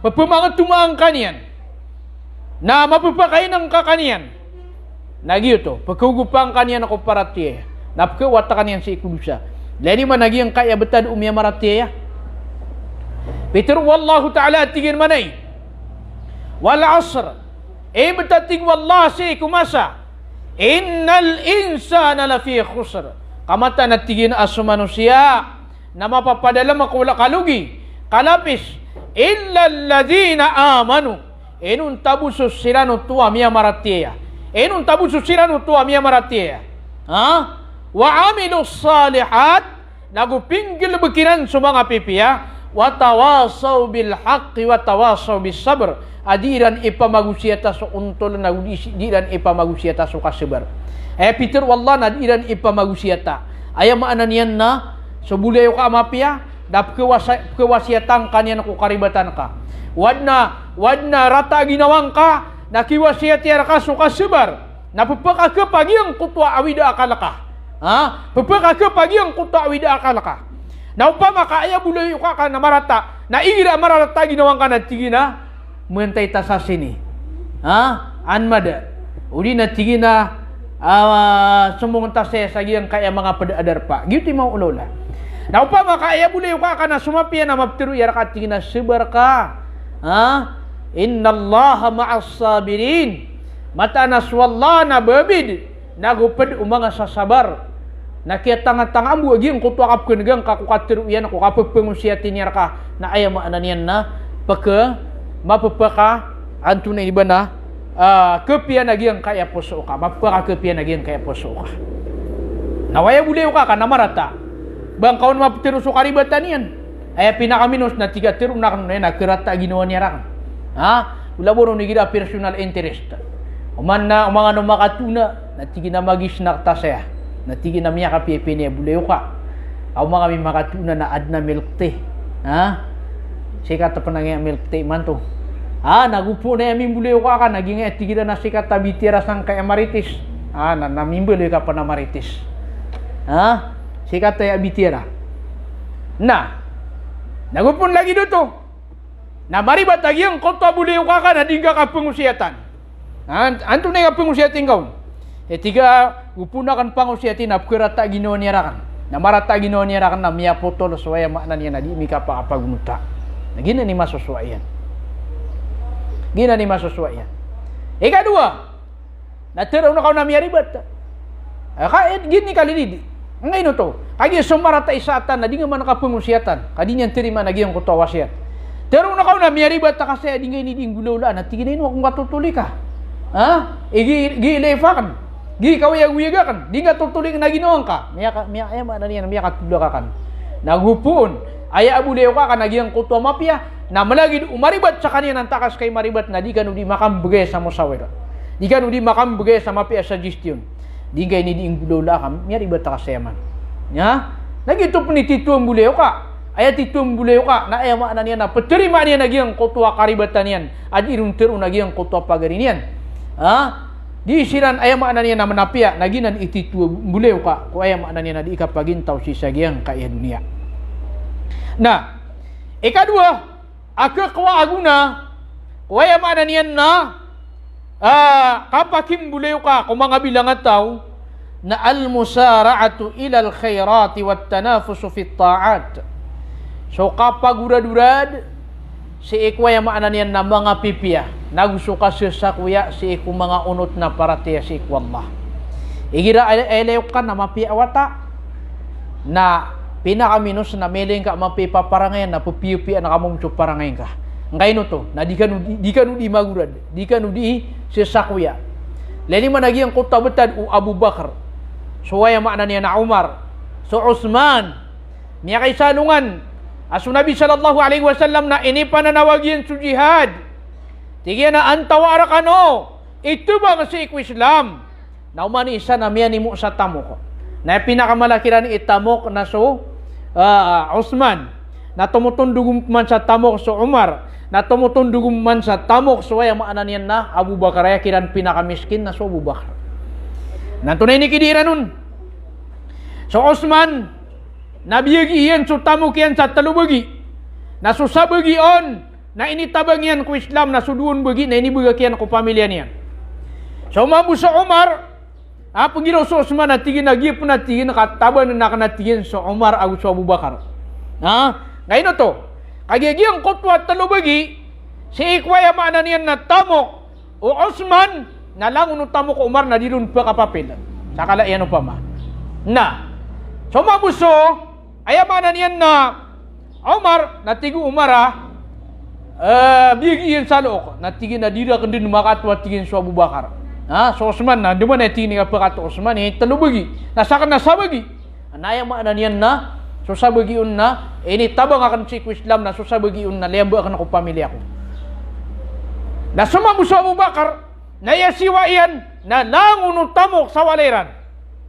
Papamangat tumaang kanyan. Na mapapakain ng kakanyan. Nagyo to. Pagkugupang kanyan ako paratiya. Napakawata kanyan si ikulusa. Lani man nagyang kaya betad umya maratiya. Peter wallahu ta'ala tigin manay. Wal asr. Betatig wallah si kumasa. Innal insana lafi khusr. Kamata natigin aso manusia. Na mapapadala makula kalugi kalapis illa alladhina amanu enun tabusus siranu tua miya maratiya enun tabusus siranu tua miya maratiya wa amilus salihat nagupinggil bekiran sa mga pipiya wa tawasaw bil haqqi wa tawasaw bis sabr adiran ipamagusyata sa untol na diran ipamagusyata sa kasabar Peter wallah na diran ipamagusyata ayam anan yan na so bulayo ka mapia dap kewasiatan kanyan ko karibatan ka wadna rata ginawang ka nakiwasiat ka so kasabar napapaka ka pagi ang kutwa awida akalaka papaka ka pagi ang kutwa awida akalaka na upama ka aya bulayo ka na marata na igira marata ginawang ka na tigina muentay ta sa sini anmada uli na tigina sumungunta sa sagyang kaya mga padadar pa gitu mau ulola. Na upama kaya bulayo ka na sumapia na maptiru yara ka tingin na sabar ka. Innallaha ma'as sabirin. Mata naswallah na babid. Nagupad umanga sa sabar. Nakitanga-tanga mo aging kutwakap kunigang kakukatiru yan ako kapagpangusiyatin yara ka na ayama anan yan na mapapaka anto na iba na kepian agyang kaya puso ka. Mapapaka kepian agyang kaya puso ka. Nawaya bulayo ka na marata. Bang kawan mapatiru so karibatan yan. Ay pinakaminos na tiga tiru na kirata ginawa niya ran. Wala mo rin nagida personal interest. Uman na mga no makatuna na tigi na magis nakta saya. Na tigi na miya kapipi niya buleo ka. Aw mga mi makatuna na adna milk tea. Ha? Sikat pa nang milk tea man to. Nagupo na yamin buleo ka naging tigi na sikat tabitira sang kay Marites. Namimbuleo ka pa na Marites. Ha? Sikat tayo bitira. Nagupon lagi dito. Na maribat lagi ang kota buleo ka na di ka pengusiatan. Anto na nga pengusiatin kau. Tiga upuna kan pengusiatin apkurata ginawa niya rakan. Na marata ginawa niya rakan na miya potol suwaya makna niya na di mika pa kapagunuta. Na gina ni masusuayan. Gina ni masusuayan. Ikadua. Natiraw na kau na miya ribat. Gini kalilidi. Ngayon to. Kaya sumarata isatan na di nga man nakapengusiatan. Kadi niyan terima na giyang kuto wasiat. Tiraw na kau na miya ribat ta kasi di nga ini di gulaulaan. At tiginayin mo kung katutuli ka. Gilefakan. Gi kawiyag-wiyagan. Di nga tutuling na ginoon ka. Miya mana niyan miya katulakan. Naghupuon. Aya abuleo ka nagiyang kuto mapya na malagi umaribat sa kanya ng takas kay maribat na di kanu di makambagay sa musawira. Di kanu di makambagay sa mapya suggestion. Di nga ini di gulaulaan miya ribat ta kasayaman. Ya? Nagito ni tituang buleo ka. Aya tituang buleo ka na aya mana niyan na peterima niya nagiyang kuto karibatan niyan. Ad iruntir nagiyang kuto pagarinian. Di siran ayam makna niya na manapia naginan ititu buleo ka ko ayam makna niya na di ikapagintaw si sagyang kaya dunia. Ikadua akakwa aguna ko ayam makna niya na kapakim buleo ka kung mga bilangan tao na al-musara'atu ila al-khairati wat tanafusu fit ta'at. So kapag urad-urad si ikwaya makna niya na mga pipia nagusuka sa kuya si iku mga unot na paratiya si iku Allah. Igira eleyok ka na mapiawata na pinakaminus na meling ka mapipaparangayan na pupiupian na kamong parangayan ka. Ngayon to, na di kanu di magurad, di kanu di sa kuya. Leni managi ang kutabatan u Abu Bakar. So waya makna niya na Umar. So Uthman. Niya kay salungan. Aso Nabi sallallahu alaihi wasallam na ini pananawagyan sa jihad. Tigyan na antawara ka no. Ito ba kasi iku Islam? Na umani isa na miya ni mo sa tamok. Na pinakamalakiran itamok na so Uthman. Na tumutundugum man sa tamok so Umar. Na tumutundugum man sa tamok so waya maanan yan na Abu Bakar. Kaya kiran pinakamiskin na so Abu Bakar. Nantunay ni kidira nun. So Uthman, nabiyagi yan so tamok yan sa talubagi. Na susabagi on. Na initabang yan ko Islam na suduon bagi na inibagakyan ko pamilya niya. So mabu sa Umar, pagiraw sa Uthman na tigin nagip na tigin nakataban na nakanatigin sa Umar agad sa Abu Bakar. Ngayon to, kagigiyang kutwa talubagi, si ikwaya maanan yan na tamok o Uthman na lang unong tamok ko Umar na dilun pa kapapil. Sa kalaiyan pa ma. So mabu so, ayamanan yan na Umar, na tigu Umar bigyan sa look na tigin na dira kan din makatwa tigin sa Abu Bakar. So Uthman na duman na tigin nga pagkato Uthman talubagi nasakan na sabagi anaya maanan yan na so sabagi un na ini tabang akan si Islam na so sabagi un na lembo akan ako pamilya ko na sumabu sa Abu Bakar na yasiwa iyan na nangunong tamok sa waliran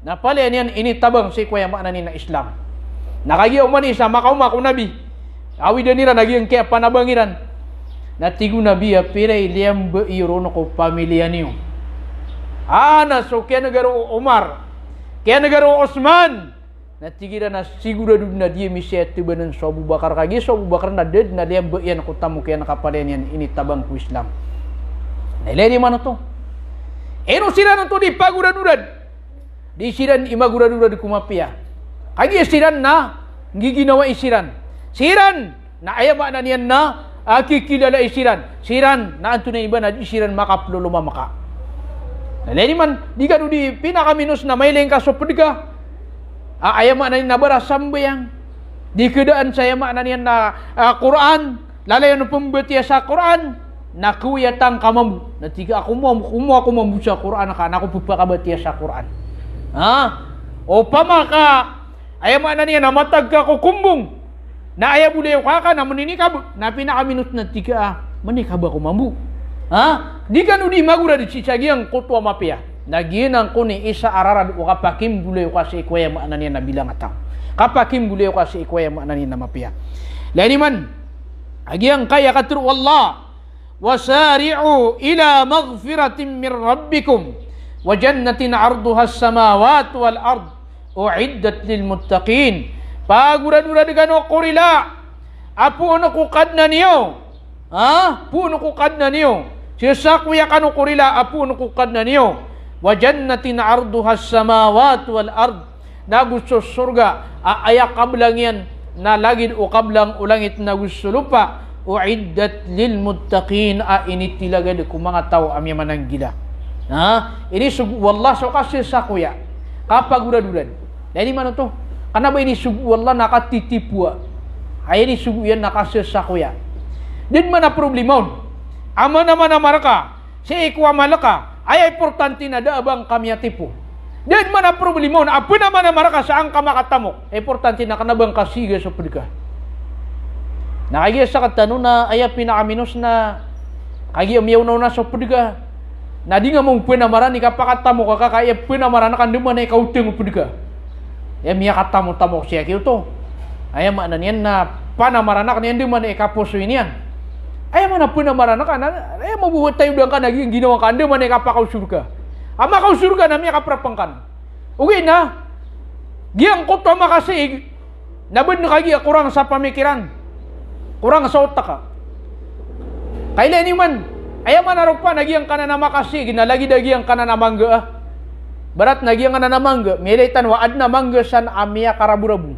na pala yan ini tabang si kuya maanan ni na Islam nakagiyaw man isa makauma ko nabi awidan nila naging kaya panabangiran na tigu nabi piray lembo iron ko pamilya niyo. So kaya nagaro Umar, kaya nagaro Uthman, na tigira na sigurado na dia misya tibanan sa Abu Bakar kagi sa Abu Bakar na dead na lembo yan ko tamo kaya nakapalen yan initabang ko Islam. Naileni man to. Eno sila na to di pagurad-urad. Di siran imagurad-urad kumapia. Kagi siran na giginawa isiran. Siran na ayama na niyan na kilala isiran. Siran na anto na iba na isiran makaplo lumamaka. Naleni man di ka di pinakaminus na may lengka so pedga. Ayama na nabara sambayang. Di kedaan saya makna niyan na Quran. Lalay no pembetiya sa Quran. Nakuyatang kamamu. Natika ako mo membaca Quran ka ako pupakabetiya sa Quran. O pamaka ayama na niyan na matag ka ko kumbong. Na aya buleo ka na maninikab na pinakaminus na tika manikab ako mambu. Di kan udi magura di cicagiang kutua mapia. Naginang kuni isa arara du kapakim bule kasi ikuya maknani na bilang atang. Kapakim bule kasi ikuya maknani na mapia. Lain man agiang kaya katur wallah wasari'u ila maghfiratin min rabbikum wa jannatin 'arduha as-samawati wal ard u'iddat lil muttaqin. Pagura-dura digano korila apu ono kukadna niyo. Puno kukadna niyo. Sisakuya kanu korila apu ono kukadna niyo. Wa jannatin 'arduha as-samawati wal ard. Nagusto surga ayak kablangian na lagid o kablang ulangit na gusto lupa uiddat lil muttaqin ini tilagad ku mga tao amya manang gila. Ini wallah so kasi sa kuya kapaguraduran. Dahil man to kana ba ini wallah nakatitipu ay ini sugu yan nakasi sa kuya. Din man na problema ama naman na maraka si ikwa malaka ay importante na daabang kami atipo. Din man na problema na apa naman na maraka saan ka makatamok. Importante na kanabang kasiga sa pudika. Nakagi sa katano na ay pinakaminos na kagi umiyaw na sa pudika. Na di nga mong pinamaran ikapakatamo ka kaya pinamaran na kanduman na ikaw tingo pudika. Miya katamo-tamo siya kiyo to. Ay maanan yan na panamaran na kanyan duman na ikapuso yan. Ay mana pinamaran na ka na ay mabuhat tayo doon ka naging ginawa ka duman na ikapakaw surga. Ama kau surga na miya kaprapangkan. Uwi na. Giyang ko to makasig. Nabad na kagi kurang sa pamikiran. Kurang sa utak ka. Kailan man. Ayaw man narupa nagiyang ka na makasig. Nalagi nagiyang ka na mangga. Barat nagiyang ka na mangga. Militan waad na mangga san amia karaburabu.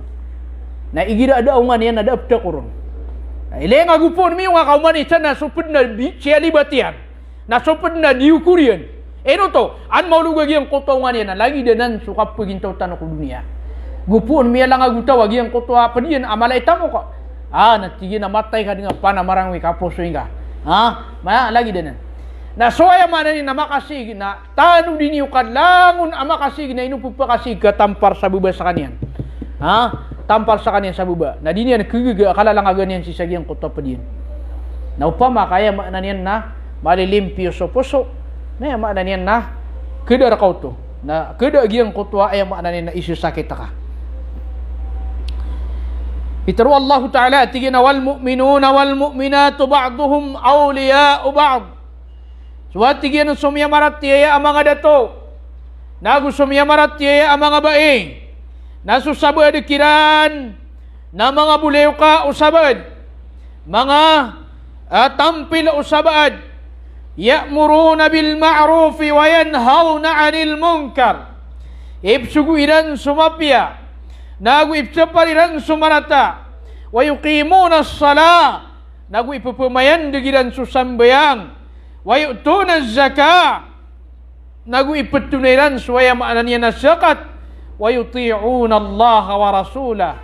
Na igira ada ungan yan ada abda kurang. Ile nga gupon mi nga kauman isa na supud na siya libatian. Na supud na diukurian. Eno to, an mauluga giyang kotongan yan, lagi danan sukap pagintaw tanong ko dunia. Gupuan miya lang agutaw, giyang kotoa pa diyan, amalay tamo ka. Natigin na matay ka nga pa na marang kapuso nga. Maya, lagi danan. Na soya manan na makasig, na tanong din yung kadlangon, makasig, na inupupakasig ka tampar sa buba sa kanyan. Tampar sa kanyan sa buba. Na din yan, akala lang agan yan si sagiyang kotoa pa diyan. Na upama, kaya manan yan na malilimpyo sa puso. Na makna niyan na kada rakaw to na kada giyang kutwa ay makna niyan na isusakit ka. Itaru Allah Ta'ala tigina wal mu'minuna wal mu'minatu ba'duhum awliya'u ba'd. Suwat tigina sumya maratiya ang mga dato. Nagu sumya maratiya ang mga bae. Nasusabad kiran na mga bulew ka usabad. Mga tampil usabad. Ya'muruna bil ma'rufi wa yanhauna 'anil munkar. Ibsugu iran sumapya. Nagu ibsapariran sumarata. Wa yuqimuna as-salah. Nagu ipupumayan digiran susambayang. Wa yu'tuna az-zakah. Nagu iputunairan suwaya maananya na zakat. Wa yuti'una Allah wa rasulah.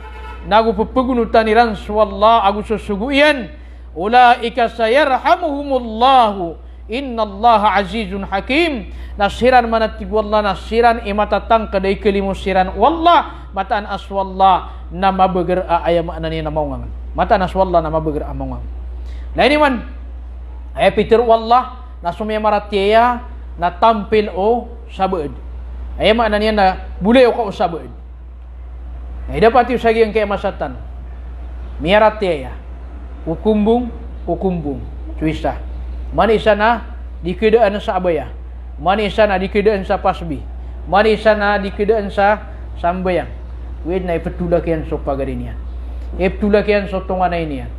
Nagu pupugunutaniran suwallah agu susuguyan. Ulaika sayarhamuhumullahu. Inna Allah azizun hakim. Nasiran manatig wallah nasiran imatatang kaday kalimusiran wallah mataan aswallah na mabagar ayam anani na maungang. Mataan aswallah na mabagar amungang. Lain man ay Peter wallah na sumya maratiya na tampil o sabad. Ayam anani na bulay o ka o sabad. Ay dapat yung sagiyang kaya masatan. Miyaratiya ukumbung twista. Manisa na dikedaan sa abaya. Manisa na dikedaan sa pasbi. Manisa na dikedaan sa sambayang. Wait na ipatulak yan so pagarin yan. Ipatulak yan so tunganay niya.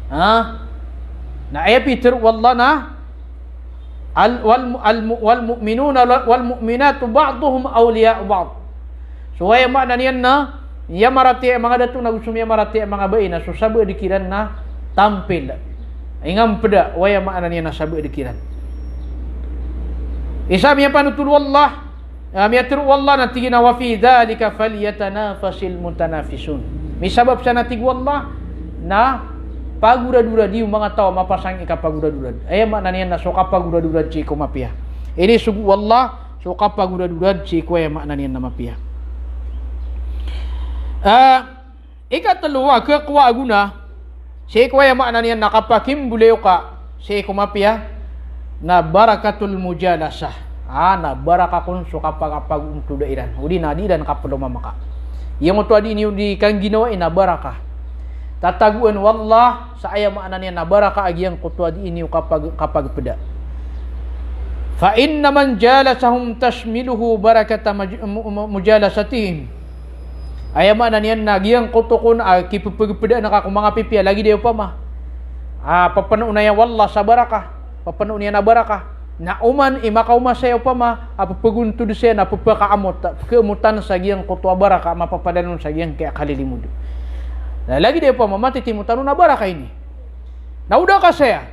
Na Peter wallah na wal mu'minuna wal mu'minatu ba'duhum awliya'u ba'd. So ay makna niyan na yamarati mga dato na gusto yamarati mga bae na so sabo dikiran na tampil. Ingam peda waya makna niya nasabi dikiran. Isa miya panutul wallah, miya tiru wallah na tigina wa fi dhalika falyatanafasil mutanafisun. May sabab sa natig wallah na pagura-dura di mga tao mapasang ikapagura-dura. Ay makna niya na so kapagura-dura ci ko mapia. Ini sugu wallah so kapagura-dura ci ko ay makna niya na mapia. Ikatuluwa kakwa aguna si kuya makna niyan nakapakim buleyo ka si kumapia na barakatul mujalasah. Na baraka kun so kapag untuk dairan. Udi nadi dan kapalo mamaka. Yang utu adi ni di kang ginawa ina baraka. Tataguan wallah sa aya maknanya na baraka agi yang kutu adi ini kapag peda. Fa inna man jalasahum tashmiluhu barakata mujalasatihim. Aya maknanya na agi yang kutu kun kipepeda na ka mga pipia lagi dia upama. Papanu na ya wallah sa baraka. Papanu niya na baraka. Na uman imakauma saya upama paguntud saya na papakaamot kemutan sa giyang kutua baraka mapapadanon sa giyang kaya kalilimud. Nah, lagi dia upama mati timutano na baraka ini. Na udah ka saya.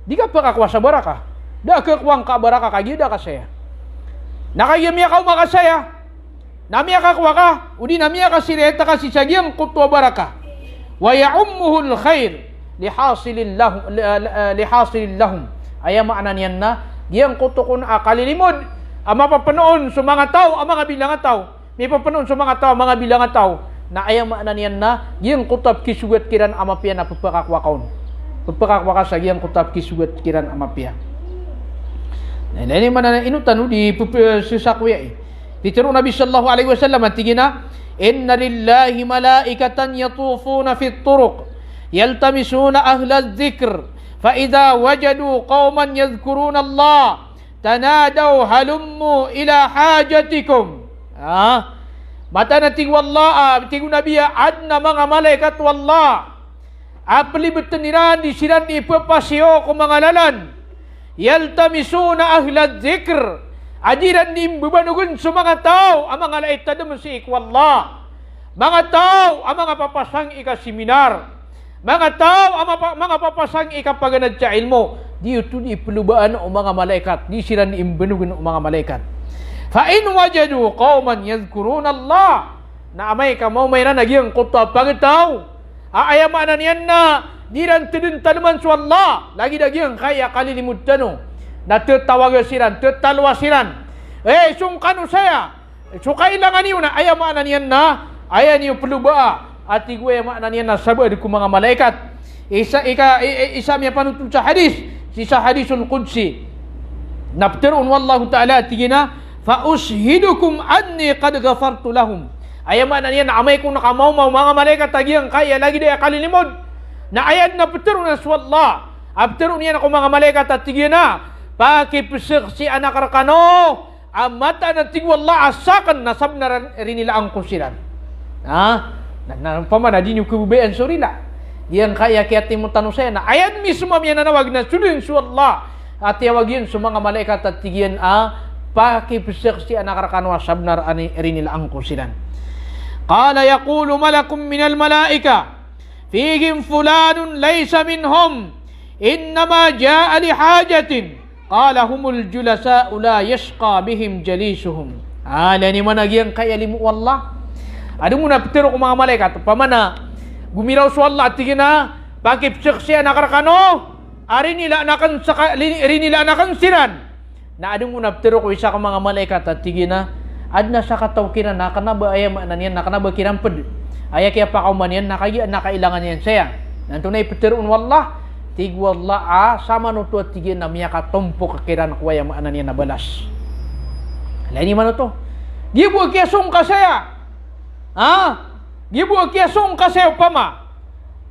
Di ka pakakuha sa baraka. Da ka kuwang ka baraka kagi da ka saya. Nakayamiya ka umaka saya. Namiya ka kuwa ka. Udi namiya ka sireta ka si sa giyang kutua baraka. Wa ya'ummuhu al-khair lihasilin lahum. Aya makna niyan na giyang kutukon kalilimod mapapanoon sa mga tao ang mga bilangan tao may papanoon sa mga tao mga bilangan tao na aya makna niyan na giyang kutab kisugat kiran amapia na pagpakakwakaon pagpakakwaka sa giyang kutab kisugat kiran amapia. Nah ini mana inutan di sisakwiya ditiro Nabi sallallahu alaihi wasallam tingina inna lillahi malaikatan yatufuna fit turuq yaltamisuna ahla dzikr فإذا وجدوا قوما يذكرون الله تنادوا هلموا إلى حاجتكم. Mata na tigwallah tigu nabiya adna mga malaikat wallah apli beteniran di siran ipapasyo ko mga lalan yaltamisuna ahla dzikr ajiran di bebanugun sa mga tao ang mga lait tadam si ikwallah mga tao ang mga papasang ikaseminar mga tao mga papasang ikapaganad sa ilmo di ito di pelubaan o mga malaikat di siran imbenugan o mga malaikat fa in wajadu qauman yadhkuruna Allah na amay ka mau may na nagyang kuta pagitaw aayamanan yan na diran tidin tanaman sa Allah lagi nagyang kaya kalilimud tano na tetawaga siran tetalwa siran sungkano saya so kailangan niyo na ayamanan yan na ayan niyo pelubaa ati gue makna niya nasabad ku mga malaikat isa miya panutun sa hadis sa hadisul qudsi nabtirun wallahu ta'ala tigina fa ushidukum anni qad ghafartu lahum aya makna niya na amay kung nakamaw mga malaikat tagiyang kaya lagi dia kalilimod na ayat na ptirun wallah abtirun niya na ku mga malaikat tigina pakipsik si anak rakano amata na tigwallah asakan nasab na rinila ang kusiran pamana di niyo kububayan surila yang kaya kaya timutano saya na ayat mismo miya nanawag na sudin su Allah at yawagin sa mga malaikat at tigiyan pakipisik si anak rakanwa sabnar rinila ang kusiran qala yaqulu malakum minal malaika fihim fulanun laysa minhum innama jaa li hajatin qala humul julasa la yashqa bihim jalisuhum lani managiyang kaya limu Allah ada muna pitero ko mga malaikat pamana gumiraw sa Allah tigina pakipsik siya nakarakano rinila anakan siran na adung muna pitero ko isa ka mga malaikat at tigina adna sa katawkiran na kanaba aya maanan yan na kanaba kiramped aya kaya pakauman yan nakailangan yan saya nantunay pitero wallah tig wallah sama nuto at tigina miya katumpok kakiran ko aya maanan yan na balas lani man to di buwag kiasong ka saya gibuag kiasong kasi upama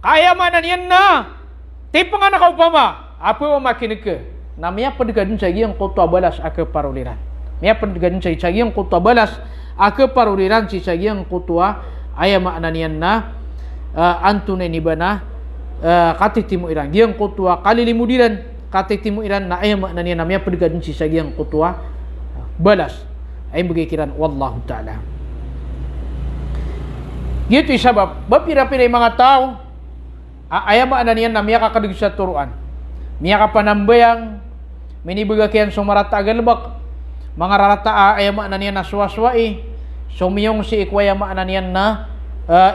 kaya manan yan na tipang anak upama apa mo makinig ka na miya padigadun sa iyang kutua balas ake paruliran miya padigadun sa iyang kutua balas ake paruliran si sa iyang kutua aya maanan yan na antunay ni ba na katitimu iran iyang kutua kalilimudiran katitimu iran na aya maanan yan na miya padigadun si sa iyang kutua balas ay bagikiran wallahu ta'ala. Gitu sabab bapira-pira mga tao ayama ananian na miya kakadig sa turuan miya ka panambayang minibaga kiyan sumarata agalbak mga rarata ayama ananian na suwaswai sumiyong si ikwayama ananian na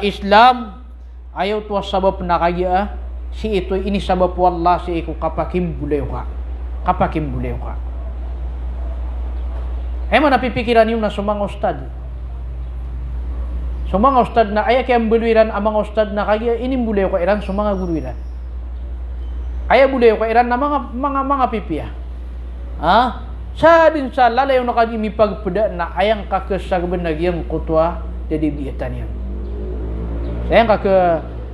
Islam ayaw tuwa sabab na kaya si ito ini sabab wallah si iku kapakim bulew ka ayama napipikiran yung na sumang ustad so mga ustad na aya kaya buluiran ang mga ustad na kaya inimbuleo ka iran so mga guruiran aya buleo ka iran na mga pipiya Sa din sa lalay yung nakadimi pagpada na ayang kakasagban nagyang kutwa jadi biatan yan.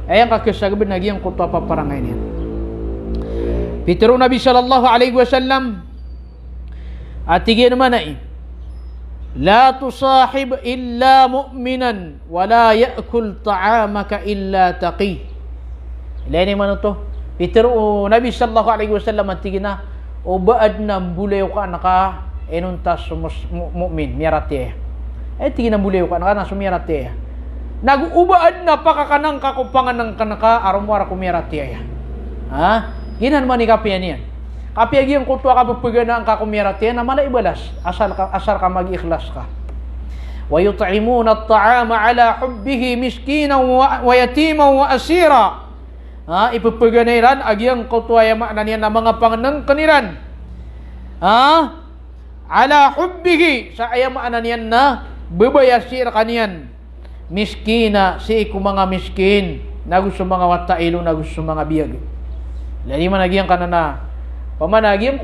Ayang kakasagban nagyang kutwa paparangay niyan. Pitero Nabi sallallahu alaihi wasallam atigyan naman na la tusahib illa mu'minan wa la ya'kul ta'amaka illa taqi. Ilayan naman ito. Pitero Nabi sallallahu alaihi wasallam atigyan na ubaad na bulayo ka naka enuntas mu'min miyarati. Tigyan na bulayo ka naka nasumiyarati. Nag-ubaad na pakakanang kakupangan ng kanaka arumwara kumiyarati. Ginan man ni kapiyan yan. Kapiyan yung kutwa ka pagpagana ang kakumiyarati na mala ibalas asal ka mag-ikhlas ka. Wa yut'imuna at-ta'ama ala hubbihi miskinan wa yatiman wa asira. Ipapaganairan agyang kutwa yung makna niya na mga panganang kaniran. Ala hubbihi sa ayang makna niya na babayasir kaniyan. Miskina si iku mga miskin na gusto mga watailo na gusto mga biyag. Lali man agyang kanana pamanagiyang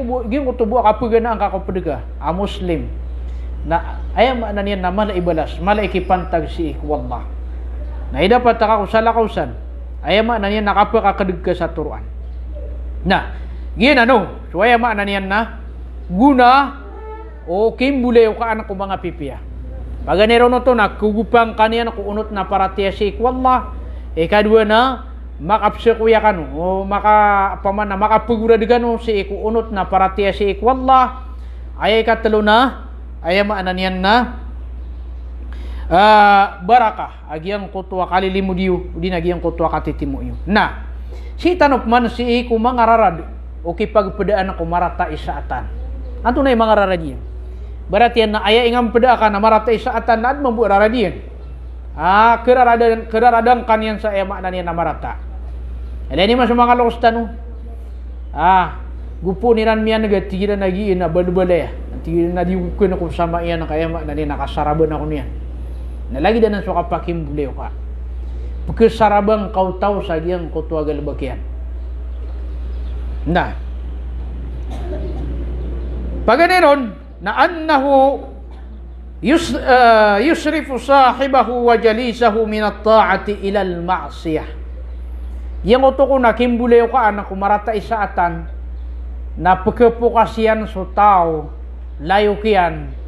kutubo kapagana ang kakapadaga muslim na ayang makna niya na mala ibalas mala ikipantag si iku wallah. Na idapat ka kusala kausan ayama na niyan nakapakakadig ka sa turuan. Na, gina no, so ayama na niyan na guna o kimbule o kaan ko mga pipiya. Paganero no to, nakugupang kaniyan ako unot na paratiya si ikwallah. Kadua na, makapsa kuya ka no, o makapamana, makapaguradigan no si iku unot na paratiya si ikwallah. Ayay katalo na, ayama na niyan na barakah agyang kutwa kalilimu diyo din agyang kutwa katitimu iyo na si tanop man si iku mangararad o kipagpadaan ako marata isaatan anto na yung mangararad yan berarti yan na aya ingam pada ka na marata isaatan na admang buararad yan keraradan kanyan sa ema na niya na marata ini mas mga lokostan no gupo niran miyan nagatigiran nagiin na balbalaya tigiran na diukun ako sama iyan na kaya na niya nakasaraban ako niyan na lagi dan suka pakim beliau ka. Pagkasarabang kau tahu saja yang kau tua galbakian. Nah, paganeron na annahu yusrifu sahibahu wa jalisahu min at-ta'ati ila al-ma'siyah. Yang uto ko na kimbuleo ka anak kumarata isaatan na pagkapukasian so tao layo kian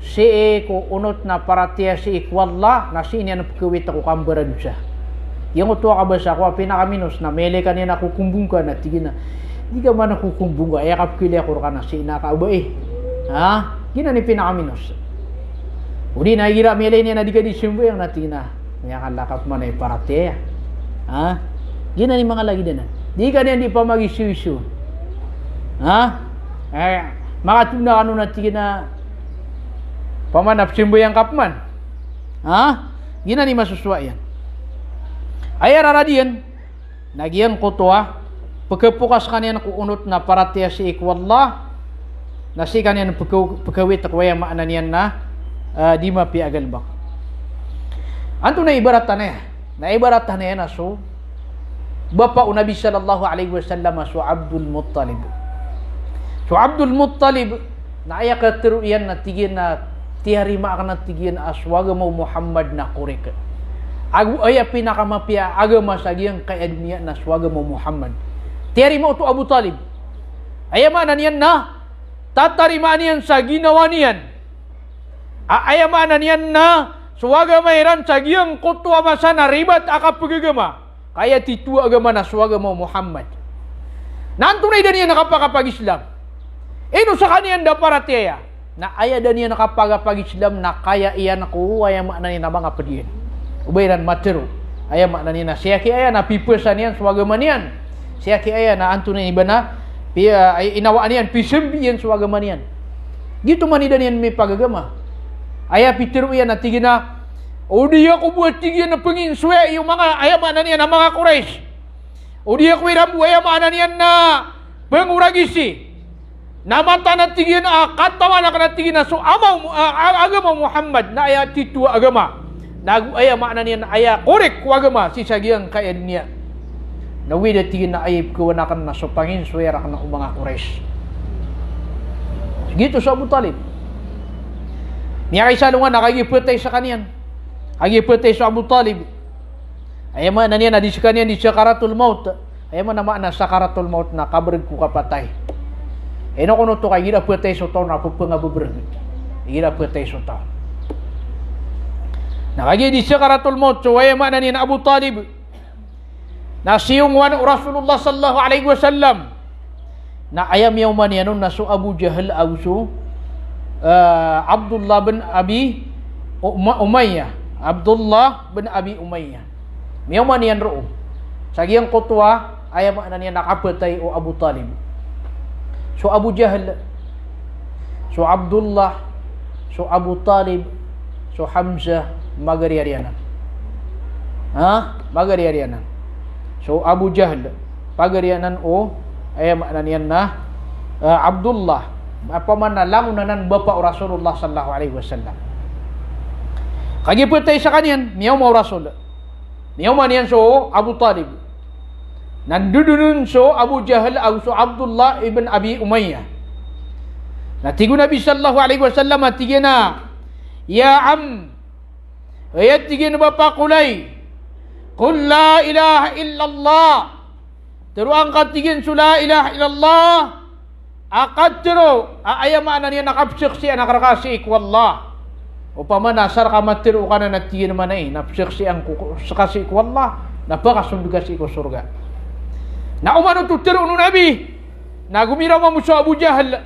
si ko unot na paratiya si ikwallah na sinya na pagkawit ako kambaran siya. Yung uto ka ba sa ako pinakaminos na mele kanina nakukumbung ka na tigin na di ka man nakukumbung ka ayakap kili ako ka na si inakaaba gina ni pinakaminos udi na gira mele niya na di ka di simbo yung natin na mayakalakap man ay paratiya gina ni mga lagi din di ka niya di pa mag-isu-isu makatuna ka nun natin na pamanap simbo yang kapman. Gina ni masuswa yan. Ayar aradian nagian kutwa pagkapukas kanian ko unot na paratiya si ikwallah na si kanian pagkawit akwaya maana niyan na di mapiagalbak. Anto na ibaratan na ibaratan na so bapa Nabi sallallahu alaihi wasallam so Abdul Muttalib. So Abdul Muttalib na ayaka teruyan na tigin na tiharima ka na tigyan aswaga mo Muhammad na kurik. Agu aya pinakamapia agama sa giyang kaya dunia na aswaga mo Muhammad. Tiharima to Abu Talib. Ayama na niyan na tatarima niyan sa ginawa niyan. Ayama na niyan na aswaga mayran sa giyang kutwa masana ribat akap pagagama. Kaya titua agama na aswaga mo Muhammad. Nantunay na niya nakapakapag-Islam. Ino sa kaniyan da paratiya. Na aya dan niya nakapagapag-Islam na kaya iya nakuha aya makna niya na mga padiyan. Ubayran matero. Aya makna niya na siya ki aya na pipesan niyan swagama niyan. Siya ki aya na anto na iba na ay inawaan niyan pisembiyan swagama niyan. Gitu man ida niyan may pagagama. Aya pitero iya na tigin na o diya ko buat tigin na penginswe yung mga aya makna niyan na mga Quraysh. O diya ko irambu aya makna niyan na penguragisi. Namata na tigin na katawa na kanatigin na so agama Muhammad na aya titua agama na aya makna niya na aya korek ko agama si sagyang kaya niya na wida tigin na ayip ko na kan na so pangin swera kan ng mga Quraysh Gitu sa Abu Talib. Niya kay salungan nakagiputay sa kaniyan. Agiputay sa Abu Talib. Ayama na niya na di sa kaniyan di sakaratul maut. Ayama na na sakaratul maut na kabreg ko kapatay. Eno kuno to kay gira putay sa taon na pupanga bubreg. Gira putay sa taon. Nakagi di sakaratul maut so ayama na niya na Abu Talib. Na siyungwan Rasulullah sallallahu alaihi wasallam. Na ayam yauman yanun na so Abu Jahal ausu Abdullah bin Abi Umayyah. Abdullah bin Abi Umayyah. Miyauman yan roon. Sagiyang kutwa, ayam na niya nakapatay o Abu Talib. So Abu Jahal, so Abdullah, so Abu Talib, so Hamzah, magariyariyanan. Magariyariyanan. So Abu Jahal, pagariyanan o ayam na niya na Abdullah, apa man na langunanan bapa Rasulullah sallallahu alaihi wasallam. Kagiputay sa kanyan, miyaw mo Rasul. Miyaw man yan so Abu Talib. Nandudunun so Abu Jahal o so Abdullah ibn Abi Umayyah. Natigo Nabi sallallahu alaihi wasallam atigin na, Ya am, ayat tigin bapa kulay, Qul la ilaha illallah. Teruang katigin so la ilaha illallah. Akad tero, ayamaan na niya nakapsik siya nakarakasi ikwallah. Upama nasar ka matiro ka na natigin naman na napsik siya ang kasi ikwallah, napakasunduga si surga. Na umano tutiro no Nabi, nagumira mo sa Abu Jahal,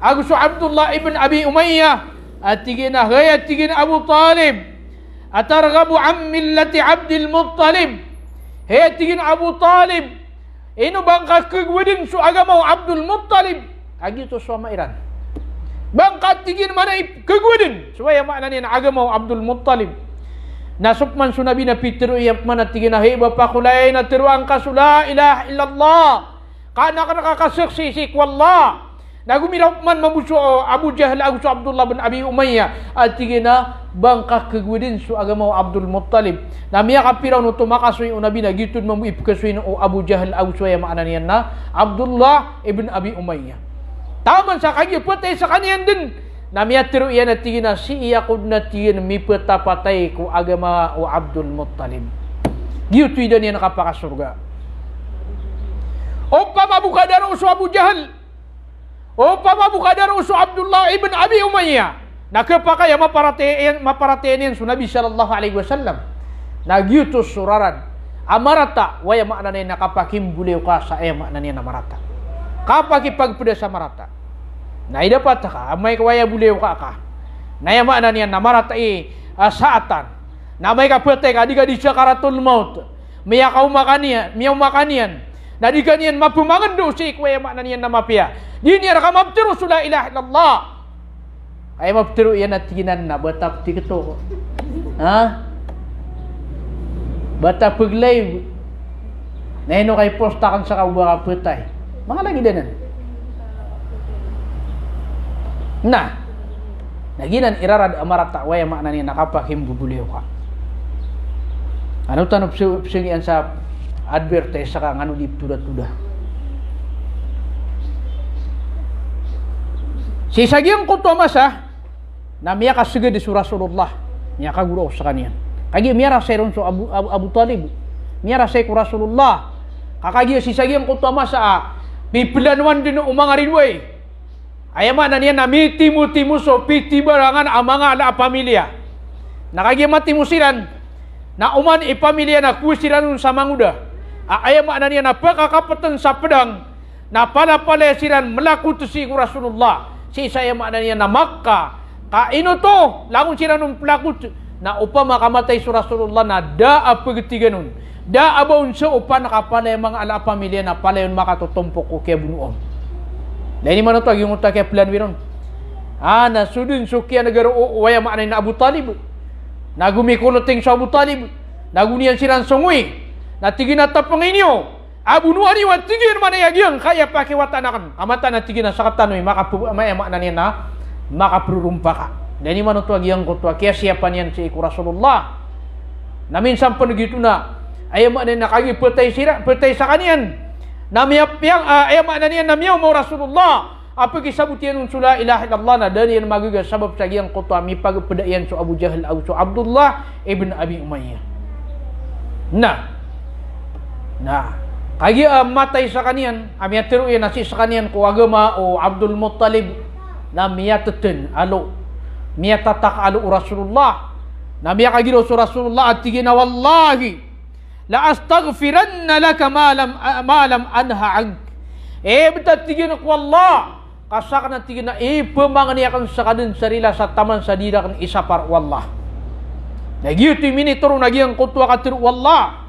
aguso Abdullah ibn Abi Umayyah, at tigin na gaya tigin Abu Talib, at targabu an millati Abdul Muttalib, gaya tigin Abu Talib, ino bang kakagwadin so agamaw Abdul Muttalib, agito so mairan. Bangkat tigin mana kagwadin suwaya makna niya na agamaw Abdul Muttalib. Nasukman su Nabi na pitiro iyap man at tigin na hiba pa kulay na tiruang ka so la ilaha illallah. Kana ka nakakasaksisik wallah. Nagumiraw man mabuso Abu Jahal aguso Abdullah bin Abi Umayyah at tigin na bangka kagwadin su agamaw Abdul Muttalib. Namiya kapiraw no tumakasoy o Nabi na gitod mamu ipkasoy o Abu Jahal aguso ya makna niya na Abdullah ibn Abi Umayyah. Taman sa kagipatay sa kaniyan din. Namiyatiro iyan at tigin na si iyakod na tigin mipatapatay ko agama o Abdul Muttalib. Giyutoy na niya nakapakasurga. O pamabukadaro so Abu Jahal. O pamabukadaro so Abdullah ibn Abi Umayyah. Nakapakaya maparatean yan so Nabi sallallahu alaihi wasallam. Nagyutos suraran. Amarata, waya makna niya nakapakimbuliw ka sa makna niya na marata. Kapakipagpada sa marata. Naidapat ka, may kawaya buliw ka. Nayama na niyan na marata saatan. Na may kapatay ka, di ka di siya karatul maut. Miya makaniyan. Na di ka niyan mapumangan do si ikwaya na niyan na mapia. Di niya ka maptiro so la ilaha illallah. Ay maptiro yan at tiginan na, batap tikito. Batap paglay. Nahino kay postakan sa kawa kapatay. Mga lagi din. Nah, naginan irarad amarata waya makna niya nakapakim bubuliw ka. Ano tanong psingian sa advertise saka ngano di tuda-tuda. Si sagyang kutomasa na miya kasugad di Rasulullah, miya kaguro sa kaniyan. Kagi miya rasay ron so Abu Talib. Miya rasay ko Rasulullah. Kakagi si sagyang kutomasa piplanuan din umanga rinway. Ayaman na niya na mitimu-timu so piti barangan ang mga ala pamilya. Nakagimatimusiran na uman ipamilya na kusiran sa manguda. Ayaman na niya na pagkakapatan sa pedang na palapalesiran melakut si Rasulullah. Si ayaman na niya na Makkah. Kaino to, langon sila nung pelakut na upama kamatay si Rasulullah na daapagtiganon. Da abaun sa upan nakapalay mga ala pamilya na palayon makatutumpok ko kaya bunuon. Dahil ni man ito, yung utak kaya plan wiron. Nasudun sukiya nagaro waya maanay na Abu Talib. Nagumikuloting sa Abu Talib. Nagunian silang sungoy. Natigin na tapang inyo. Abu Nuhari wa tigin man ay agyang kaya pakiwatanakan. Amata na tigin na sa katanoy mayama na niya na makaprurumpa ka. Dahil ni man ito, agyang kutwa kaya siyapan yan si Rasulullah. Na minsan panagito na ayaman na nakagipatay sa kaniyan. Ayaman na niya namiyaw mo Rasulullah. apa kisabutian unsu la ilaha illallah na dari yang magaga sabab sagiang qutwa mi pag pedaian su Abu Jahal au su Abdullah ibn Abi Umayyah. Nah kagi matay sa kanian amia teru ya nasi sa kanian ko agama o Abdul Muttalib na miya teten alo miya tatak alo Rasulullah na miya kagi Rasulullah at tigina wallahi la astaghfiranna laka ma lam anha ank. Betat tigina ko wallah kasakan tigina pemangniakan sakadin sarila sa taman sadira kan isapar wallah. Nagiuti mini turun lagi ang kutwa katir wallah.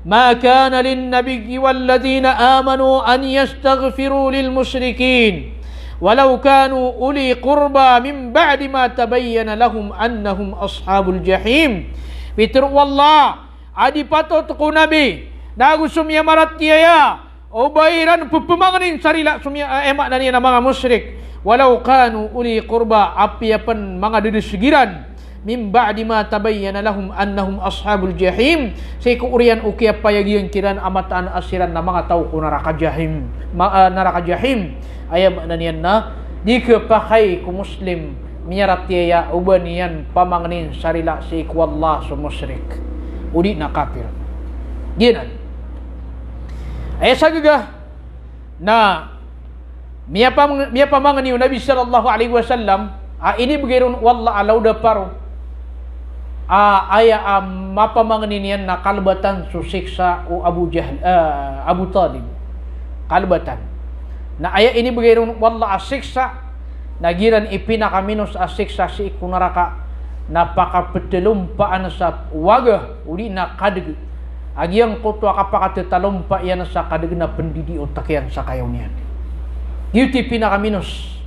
Ma kana lin nabiyyi wal ladina amanu an yastaghfiru lil musyrikin walau kanu uli qurba min ba'di ma tabayyana lahum annahum ashabul jahim. Fitur wallah adi patot ko nabi nagu sumya marat tiaya o bayran pupumangin sarila sumya emak na niya na mga musyrik walau kanu uli qurba apiapan mga didisigiran min ba'di ma tabayyana lahum annahum ashabul jahim say ko urian ukiya payagiyon kiran amataan asiran na mga tao ko naraka jahim ayam na niyan na di ke pakai ku muslim miyarat tiaya uban niyan pamangnin sarila say ko Allah so musyrik udi na kafir ginan ay sagaga na miya pamangan ni Nabi sallallahu alaihi wasallam ini begiron wallah alau da paro mapamangan niyan na kalbatan susiksa o Abu Talib kalbatan na aya ini begiron wallah asiksa nagiran ipinakaminos asiksa si ikunaraka napakapetelumpaan sa wagah uli na kadig agyang kutwa kapakatetalumpa yan sa kadig na pendidi otak yan sa kayaw niyan yuti pinakaminos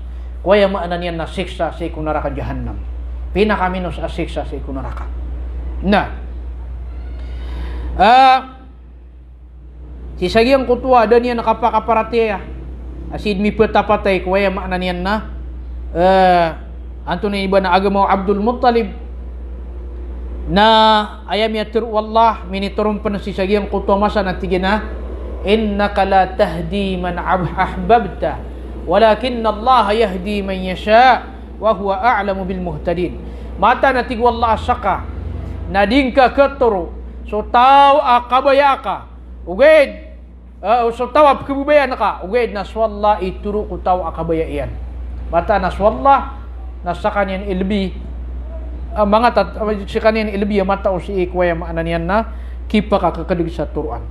kuya maanan yan na siksa sa ikunaraka jahannam pinakaminos asiksa sa ikunaraka na si sagyang kutwa dan yan nakapakaparatiya asid mi petapatay kuya maanan yan na antun iba na agama Abdul Muttalib na ayam yatur wallah miniturun pa na si sagyang kutwa masa na tigina innaka la tahdi man ahbabta walakinna Allah yahdi man yasha wa huwa a'lamu bil muhtadin mata na tig wallah saka nadingka ketoro so taw akabaya ka uged so taw abkubayan ka uged naswallah ituru ko taw akabaya iyan mata naswallah nasakanyan ilbi mga si kanyan ilbi mata o si ikwaya maanan yan na kipa kakakadig sa turuan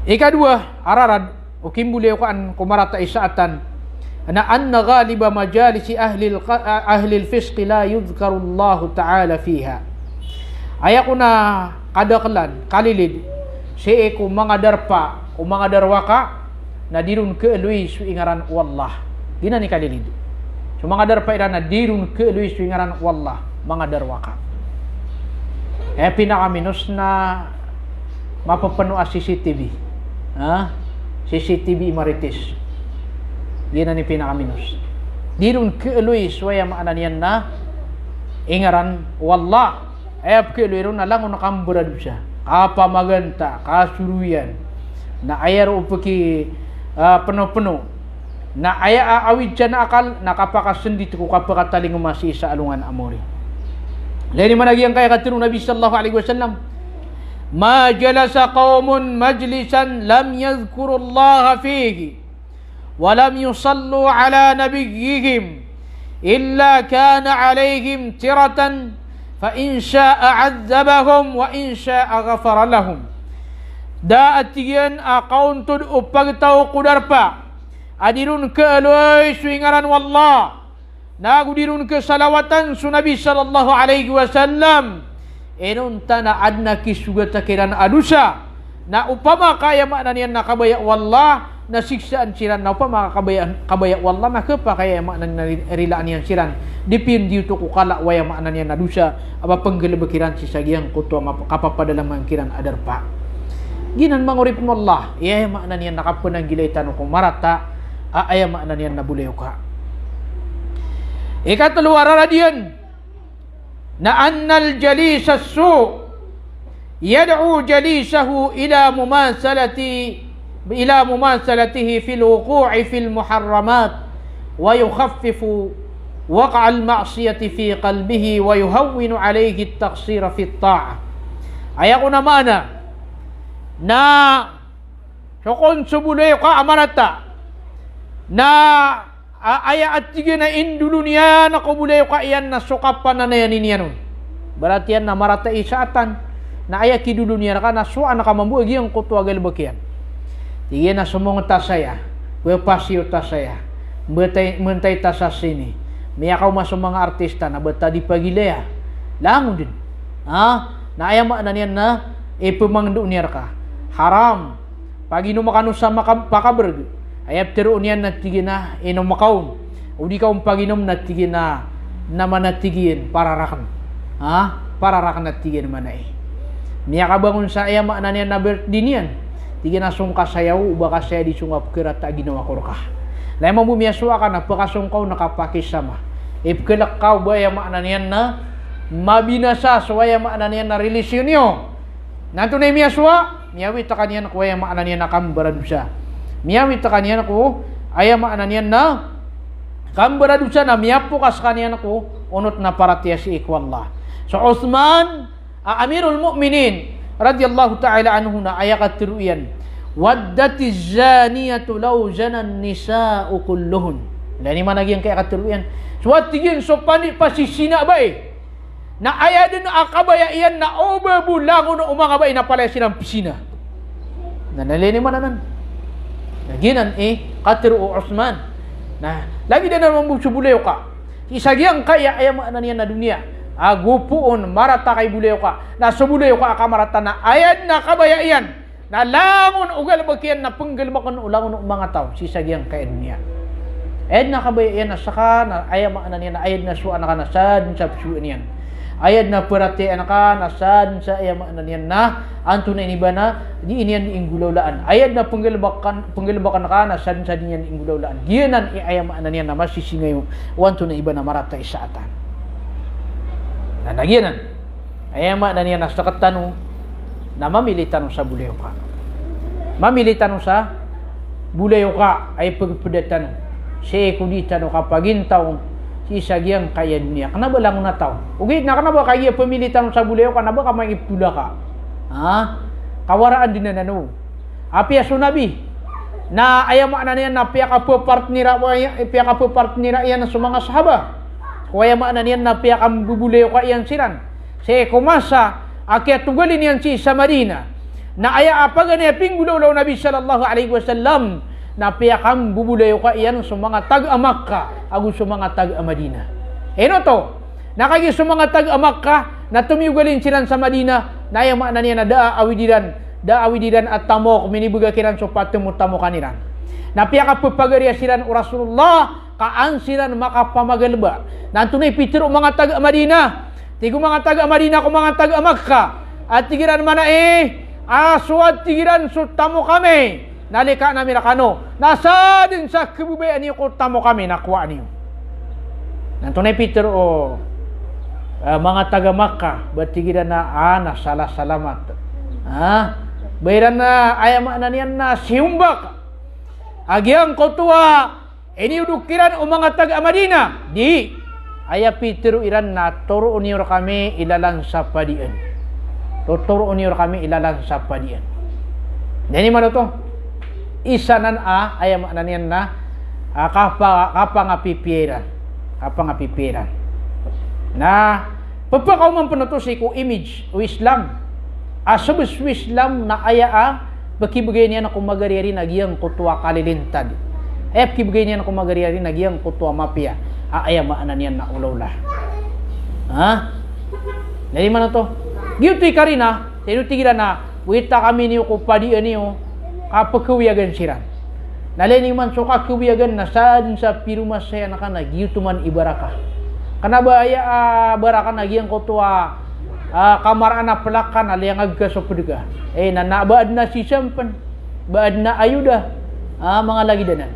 ikadua ararad o kimbuli ko an kumarata isaatan na anna ghaliba majalisi ahli al-fisq la yudhkaru Allah ta'ala fiha aya ko na kadaklan kalilid si ko mga darpa o mga darwaka na dirun keelui su ingaran wallah gina ni kalilid so mga darpa ira na dirun keelui su ingaran wallah mga darwaka pinakaminos na mapapano a CCTV CCTV marites gina ni pinakaminos dirun keelui suaya maanan yan na ingaran wallah ayap keelui ron na lang nakamburad siya kapamaganta kasuruyan na ayar upaki penuh-penuh na aya awid dyan na akal nakapakasendit ko kapakataling umasi sa alungan amori lain man lagi ang kaya katirong Nabi sallallahu alaihi wasallam ma jalasa qaumun majlisan lam yadhkuru Allah fihi wa lam yusallu ala nabiyyihim illa kana alaihim tiratan fa in sha'a 'adzabahum wa in sha'a ghafara lahum daat yan akauntod upagtaw kudarpa adirun ke aloy suingaran wallah nagudirun ke salawatan su Nabi sallallahu alaihi wasallam enunta na adna kisugata kiran adusa na upama kaya makna niyan nakabaya wallah na siksaan siran na upama kabaya wallah maka pa kaya makna rilaan niyan siran dipin diuto ko kala waya makna niyan adusa apa penggelebekiran si sagiang kutwa kapapadalang kiran adarpa ginan mangurip mo Allah iya makna niyan nakapunang gilaitan ko marata ay makna niyan nabulayo ka ikatulwa radiyan na annal jalisa su yad'u jalisahu ila mumasalati ila mumasalatihi fil wuqu'i fil muharramat wa yukhaffifu waqa' al ma'siyati fi qalbihi wa yuhawwinu alayhi at-taqsira fi at-ta'ah. Aya ko naman na sokon subulay ka amarata na aya at sige na indulu niya na kubulay ka iyan na sukapan na yan niya nun. Berarti yan na marata isaatan na aya kidulu niya ka na suwa na kamambuagi ang kutwa galbakian. Sige na sumong tasaya, wepasyo tasaya, mentay tasasini. Miya ka masong mga artista na bata di pagilaya. Langon din. Na aya na niyan na ipumangdo niya ka. Haram. Pag inumakanon sa pakaberg, ayap tiro niyan na tigin na inumakaon. O di ka paginom na tigin na naman na tigin pararakan. Pararakan na tigin naman na Niya kabangon sa aya na niyan na birthday niyan. Tigin na sungka sayaw, uba ka saya di sungap kirat ta ginawa ko ka. Lay mo bumiyaswa ka na pakasungkaw nakapakisama. Ipkelak ka ba aya na niyan na mabinasa so aya na niyan na relasyon niyo. Nanto na miyaswa, miyawit ta kaniyan ko aya na niyan na kambaradu siya. Miyawit ta kaniyan ko aya na niyan na kambaradu siya na miyapukas kaniyan ko unot na paratiya si ikwallah. So Uthman Amirul Mukminin radhiyallahu ta'ala anhu na ayakat tiruyan waddatiz zaniyatu law zanan nisaa'u kulluhun. Lani managyan kay katiruyan suwat tigin so pani pasisina bay na aya din akabaya iyan na obabulangon o mga bay na pala silang pisina nanalini mananan naginan katiru Uthman na lagi din naman magsubulayo ka isagyang kaya aya maana niya na dunia agupuon marata kay bulayo ka na subulayo ka akamarata na ayad na kabaya iyan na langon ugal bagkian na penggelmakon ulangon mga tao sisagyang kay dunia ayad na kabaya iyan na saka na aya maana niya na ayad na suan ka na sad sa psuan niyan ayad na perati ka na sad sa aya maana niyan na anto na iniba na di iniyan di inggulawlaan ayad na penggelbakan ka na sad sa diyan di inggulawlaan giyanan aya maana niyan na masisingayo wanto na iba na marata isaatan Nagyanan, ayama na niya nasakat tanong na mamili tanong sa bulayo ka. Mamili tanong sa bulayo ka ay pagpadatanong. Si kudi tanong kapagintaw si isagyang kaya dunia. Kana ba lang na tao? Ugit na kana ba kaya pamili tanong sa bulayo ka na ba kamay ipula ka? Kawaraan din na nano. Api aso nabi na ayama na niya na piya ka po partnera iyan sa mga sahaba. Kaya maana niyan na piyak ang bubulayo ka iyan siran. Si kumasa, akyat tugalin yan si sa Madina. Na aya apagan niya pinggulaw Nabi sallallahu alaihi wasallam. Na piyak ang bubulayo ka iyan sa mga tag-Amakka. Agun sa mga tag-Amadina. Eno to, nakagi sa mga tag-Amakka na tumiugalin siran sa Madina. Na aya maana niya na daawidiran at tamok. Minibuga kiran so patumutamo kaniran. Na piyak ang pagpagariya siran o Rasulullah. Kaan sila makapamagalba. Nanto na ipitiro mga taga-Madina. Tigo mga taga-Madina ko mga taga-Makka. At tigiran man na aswad tigiran so tamo kami. Nalika namin na kano. Nasa din sa kibubayan niyo ko tamo kami. Nakuha niyo. Nanto na ipitiro mga taga-Makka. Ba't tigiran na nasalah salamat. Bayaran na ayama na niyan na siumbak. Agyang kotua ini udukiran o mga taga-Madina. Di. Aya pitiro iran na turuon niyo kami ilalang sa padian. Turuon niyo kami ilalang sa padian. Dini man to. Isa nan aya manan yan na kapa nga pipiran. Kapa nga pipiran. Na pagpakaw man panatusi ko image o Islam. Asubis Islam na aya bakibagay niya na kumagariyari nagyang kutwa kalilintad. Kibigay niya na kumagariya rin nagyang kutwa mapia. Aya maanan yan na ulawla. Lali man na to. Giyutoy ka rin tinutigilan na wita kami niyo kupadian niyo kapagkawiyagan siran. Nalining man so kakiwiyagan na saan sa pirumasaya na ka na giyutuman ibaraka. Kana ba aya baraka na giyang kutwa kamaraan na palakan aliyang agkasopudga. Nanabaad na si Sampan. Baad na ayuda. Mga lagi danan.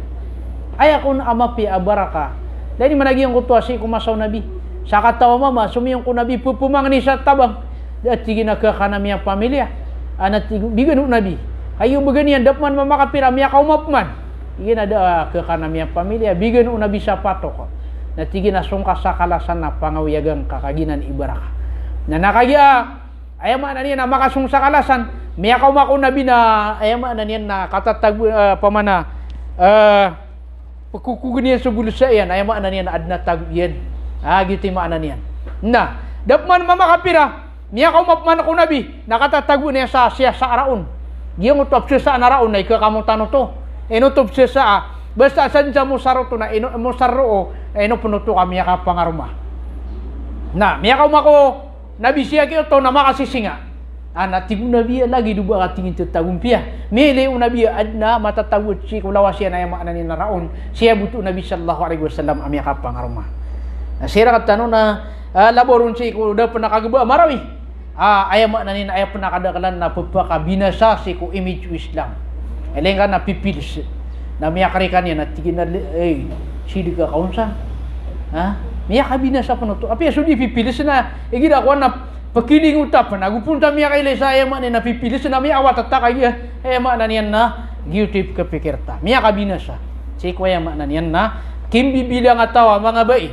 Ay ako na amapi abaraka. Dahil managi yung kutwa si kumasaw nabi. Sa katawa mama, sumiyong ko nabi pupumang ni sa tabang. Dahil tigin na kakanami ang pamilya. Anat bigan nabi. Ayo beganian dapman mamakapira miya kaumapman. Igin ada ke kana miya pamilya bigen una bisa patok. Na tigin na sungka sa kalasan na pangawiyagang kakaginan ibaraka. Na nakagya ayama na niya na makasung sa kalasan miya kaumako nabi na ayama na niya na katatag pamana pagkukuganian sa bulsa yan ayama na niya na adna tag yan. Gitu maana niyan. Nah, dapman mamakapira miya kaumapman ko nabi nakatatago niya sa siya sa araon. Giyong utop siya sa anaraon na ikakamutano to. Inutop siya sa basta saan siya mo saro to na mo saro ino punuto kami ka pangaruma. Na miya kaumako nabi siya kayo to na makasisinga. Tigo nabi lagi duba katingin to tagumpia. Mele unabi adna matatawid si kulawa siya na yung maana ni naraon. Siya buto nabi sallallahu alaihi wasallam amiya ka pangaruma. Sira katano na laboron si ko da panakagaba marami. Ayama na nina ayap nakadakalan na pagpakabinasa si ko image Islam. Eleng ka na pipilis. Na miyakarikan yan at tigin na sidi ka kaunsa. Miyakabinasa pa no to. Api aso di pipilis na igira ko na pakiling utap na gupunta miyakailay sa ayama na pipilis na miyawat at takay ayama na niyan na giyutip kapikirta. Miyakabinasa. Si ko ayama na niyan na kimbibilang atawa mga bai.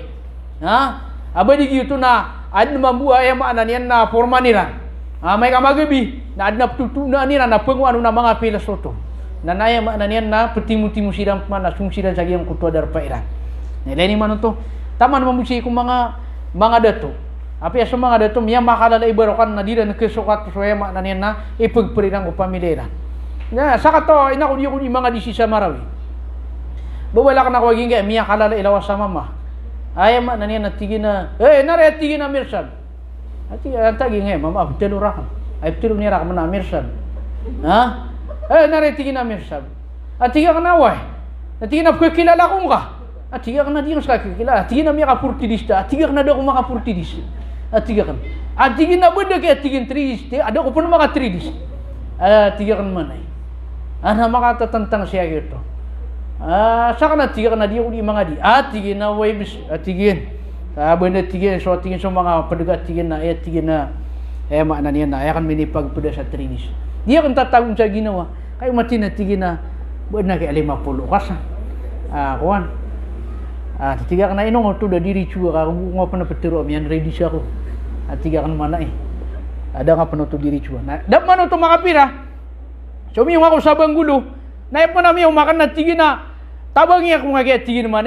Abadi gitu na ad mambuaya maana niyan na forma nila. May kamagabi na ad na tutuna nila na pengwano na mga pilosoto. Na naya maana niyan na petimu-timu sidang mana sung sidang sa giyang kutwa dar pairan. Nileni man to. Taman mamusi ko mga dato. Api aso mga dato miya makalala ibarokan na dira nagkesukat so maana niyan na ipagperirang ko pamilya. Na saka to ina ko di mga disi sa marawi. Bawala ka na ko ginga miya kalala ilawas sa mama. Ayam na niya natigin na, nare tigin na mirsad. Ati antagi nga, mama abtelo ra. Ay abtelo niya ra na mirsad. Nare tigin na mirsad. Atiga ka na way. Atiga na kilala ko ka. Atiga ka na di ka kilala. Atiga na miya ka purtidista. Atiga ka na daw ko maka purtidis. Atiga ka. Atiga na benda kay atigin tridis. Ada ko pa na maka tridis. Atiga ka man ay. Ana makatatantang siya gito. Saka na tiga na dia uli mga di. Tigin na waves tigin. Benda tigin so tigin so mga pedagat tigin na tigin na makna niya na akan minipag pada sa trinis. Dia kan tatagong sa ginawa. Kay mati na tigin na buwan na kay 50 kas. Kuan. Tiga ka na inong to da diri chua ka kung nga pa na petero yan ready siya ko. Tiga kan mana ada nga pa no to diri chua. Na dap man to makapira. So mi ako sa banggulo. Na ipo na mi umakan na tigin na tabang iya kung nga tigin man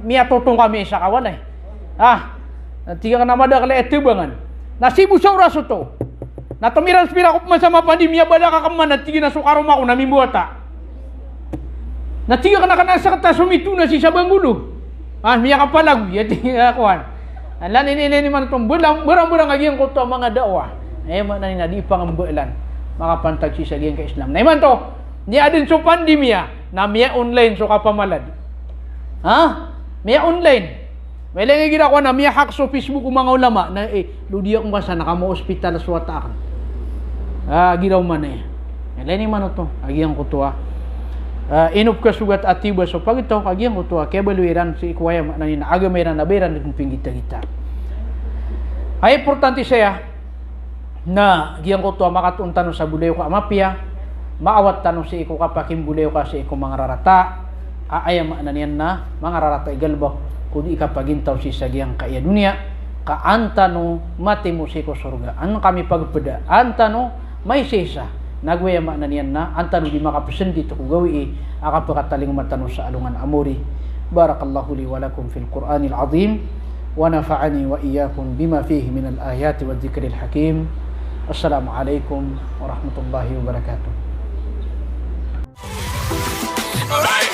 miya totong kami sa kawan tiga ka na madakala etubangan. Nasibu sa oras to. Na tumiran spira ko man sa mapandimya bala ka kaman na tigin na sukarom ako na mimbuata. Na tiga ka na kanasa kata sumitu na si Sabanggulo. Miya ka palag ya tiga kuan. Lan ini man tong burang-burang agiyang ko to mga dawa. Man na di pangambulan. Makapantag si sa giyang ka Islam. Na man to. Ni adin so pandemya na miya online so kapamalad. Miya online. May lang gira ko na miya hack so Facebook ko mga ulama na ludiya kung basa nakamo ospital sa wata. Giraw man Leni man to. Agiyan ko to inup ka sugat atiba so pag ito agiyan ko to kay baluiran si kuya na ni agameran na beran ng pinggita-gita. Ay importante saya na giyan ko to makatuntan sa buleyo ko amapia. Maawat tanong si iko kapakim buleyo ka si iko mga rarata ayam na niyan na mga rarata igalba kung ikapagintaw si sagyang kaya dunia ka antano mati mo si iko surga ano kami pagpada antano may sisa nagwayama na niyan na antano di makapasen dito ko gawi akapakataling matano sa alungan amuri. Barakallahu li wa lakum fil Qur'anil azim wa nafa'ani wa iyyakum bima fihi min al ayati wa dhikril hakim. Assalamualaikum warahmatullahi wabarakatuh. Alright.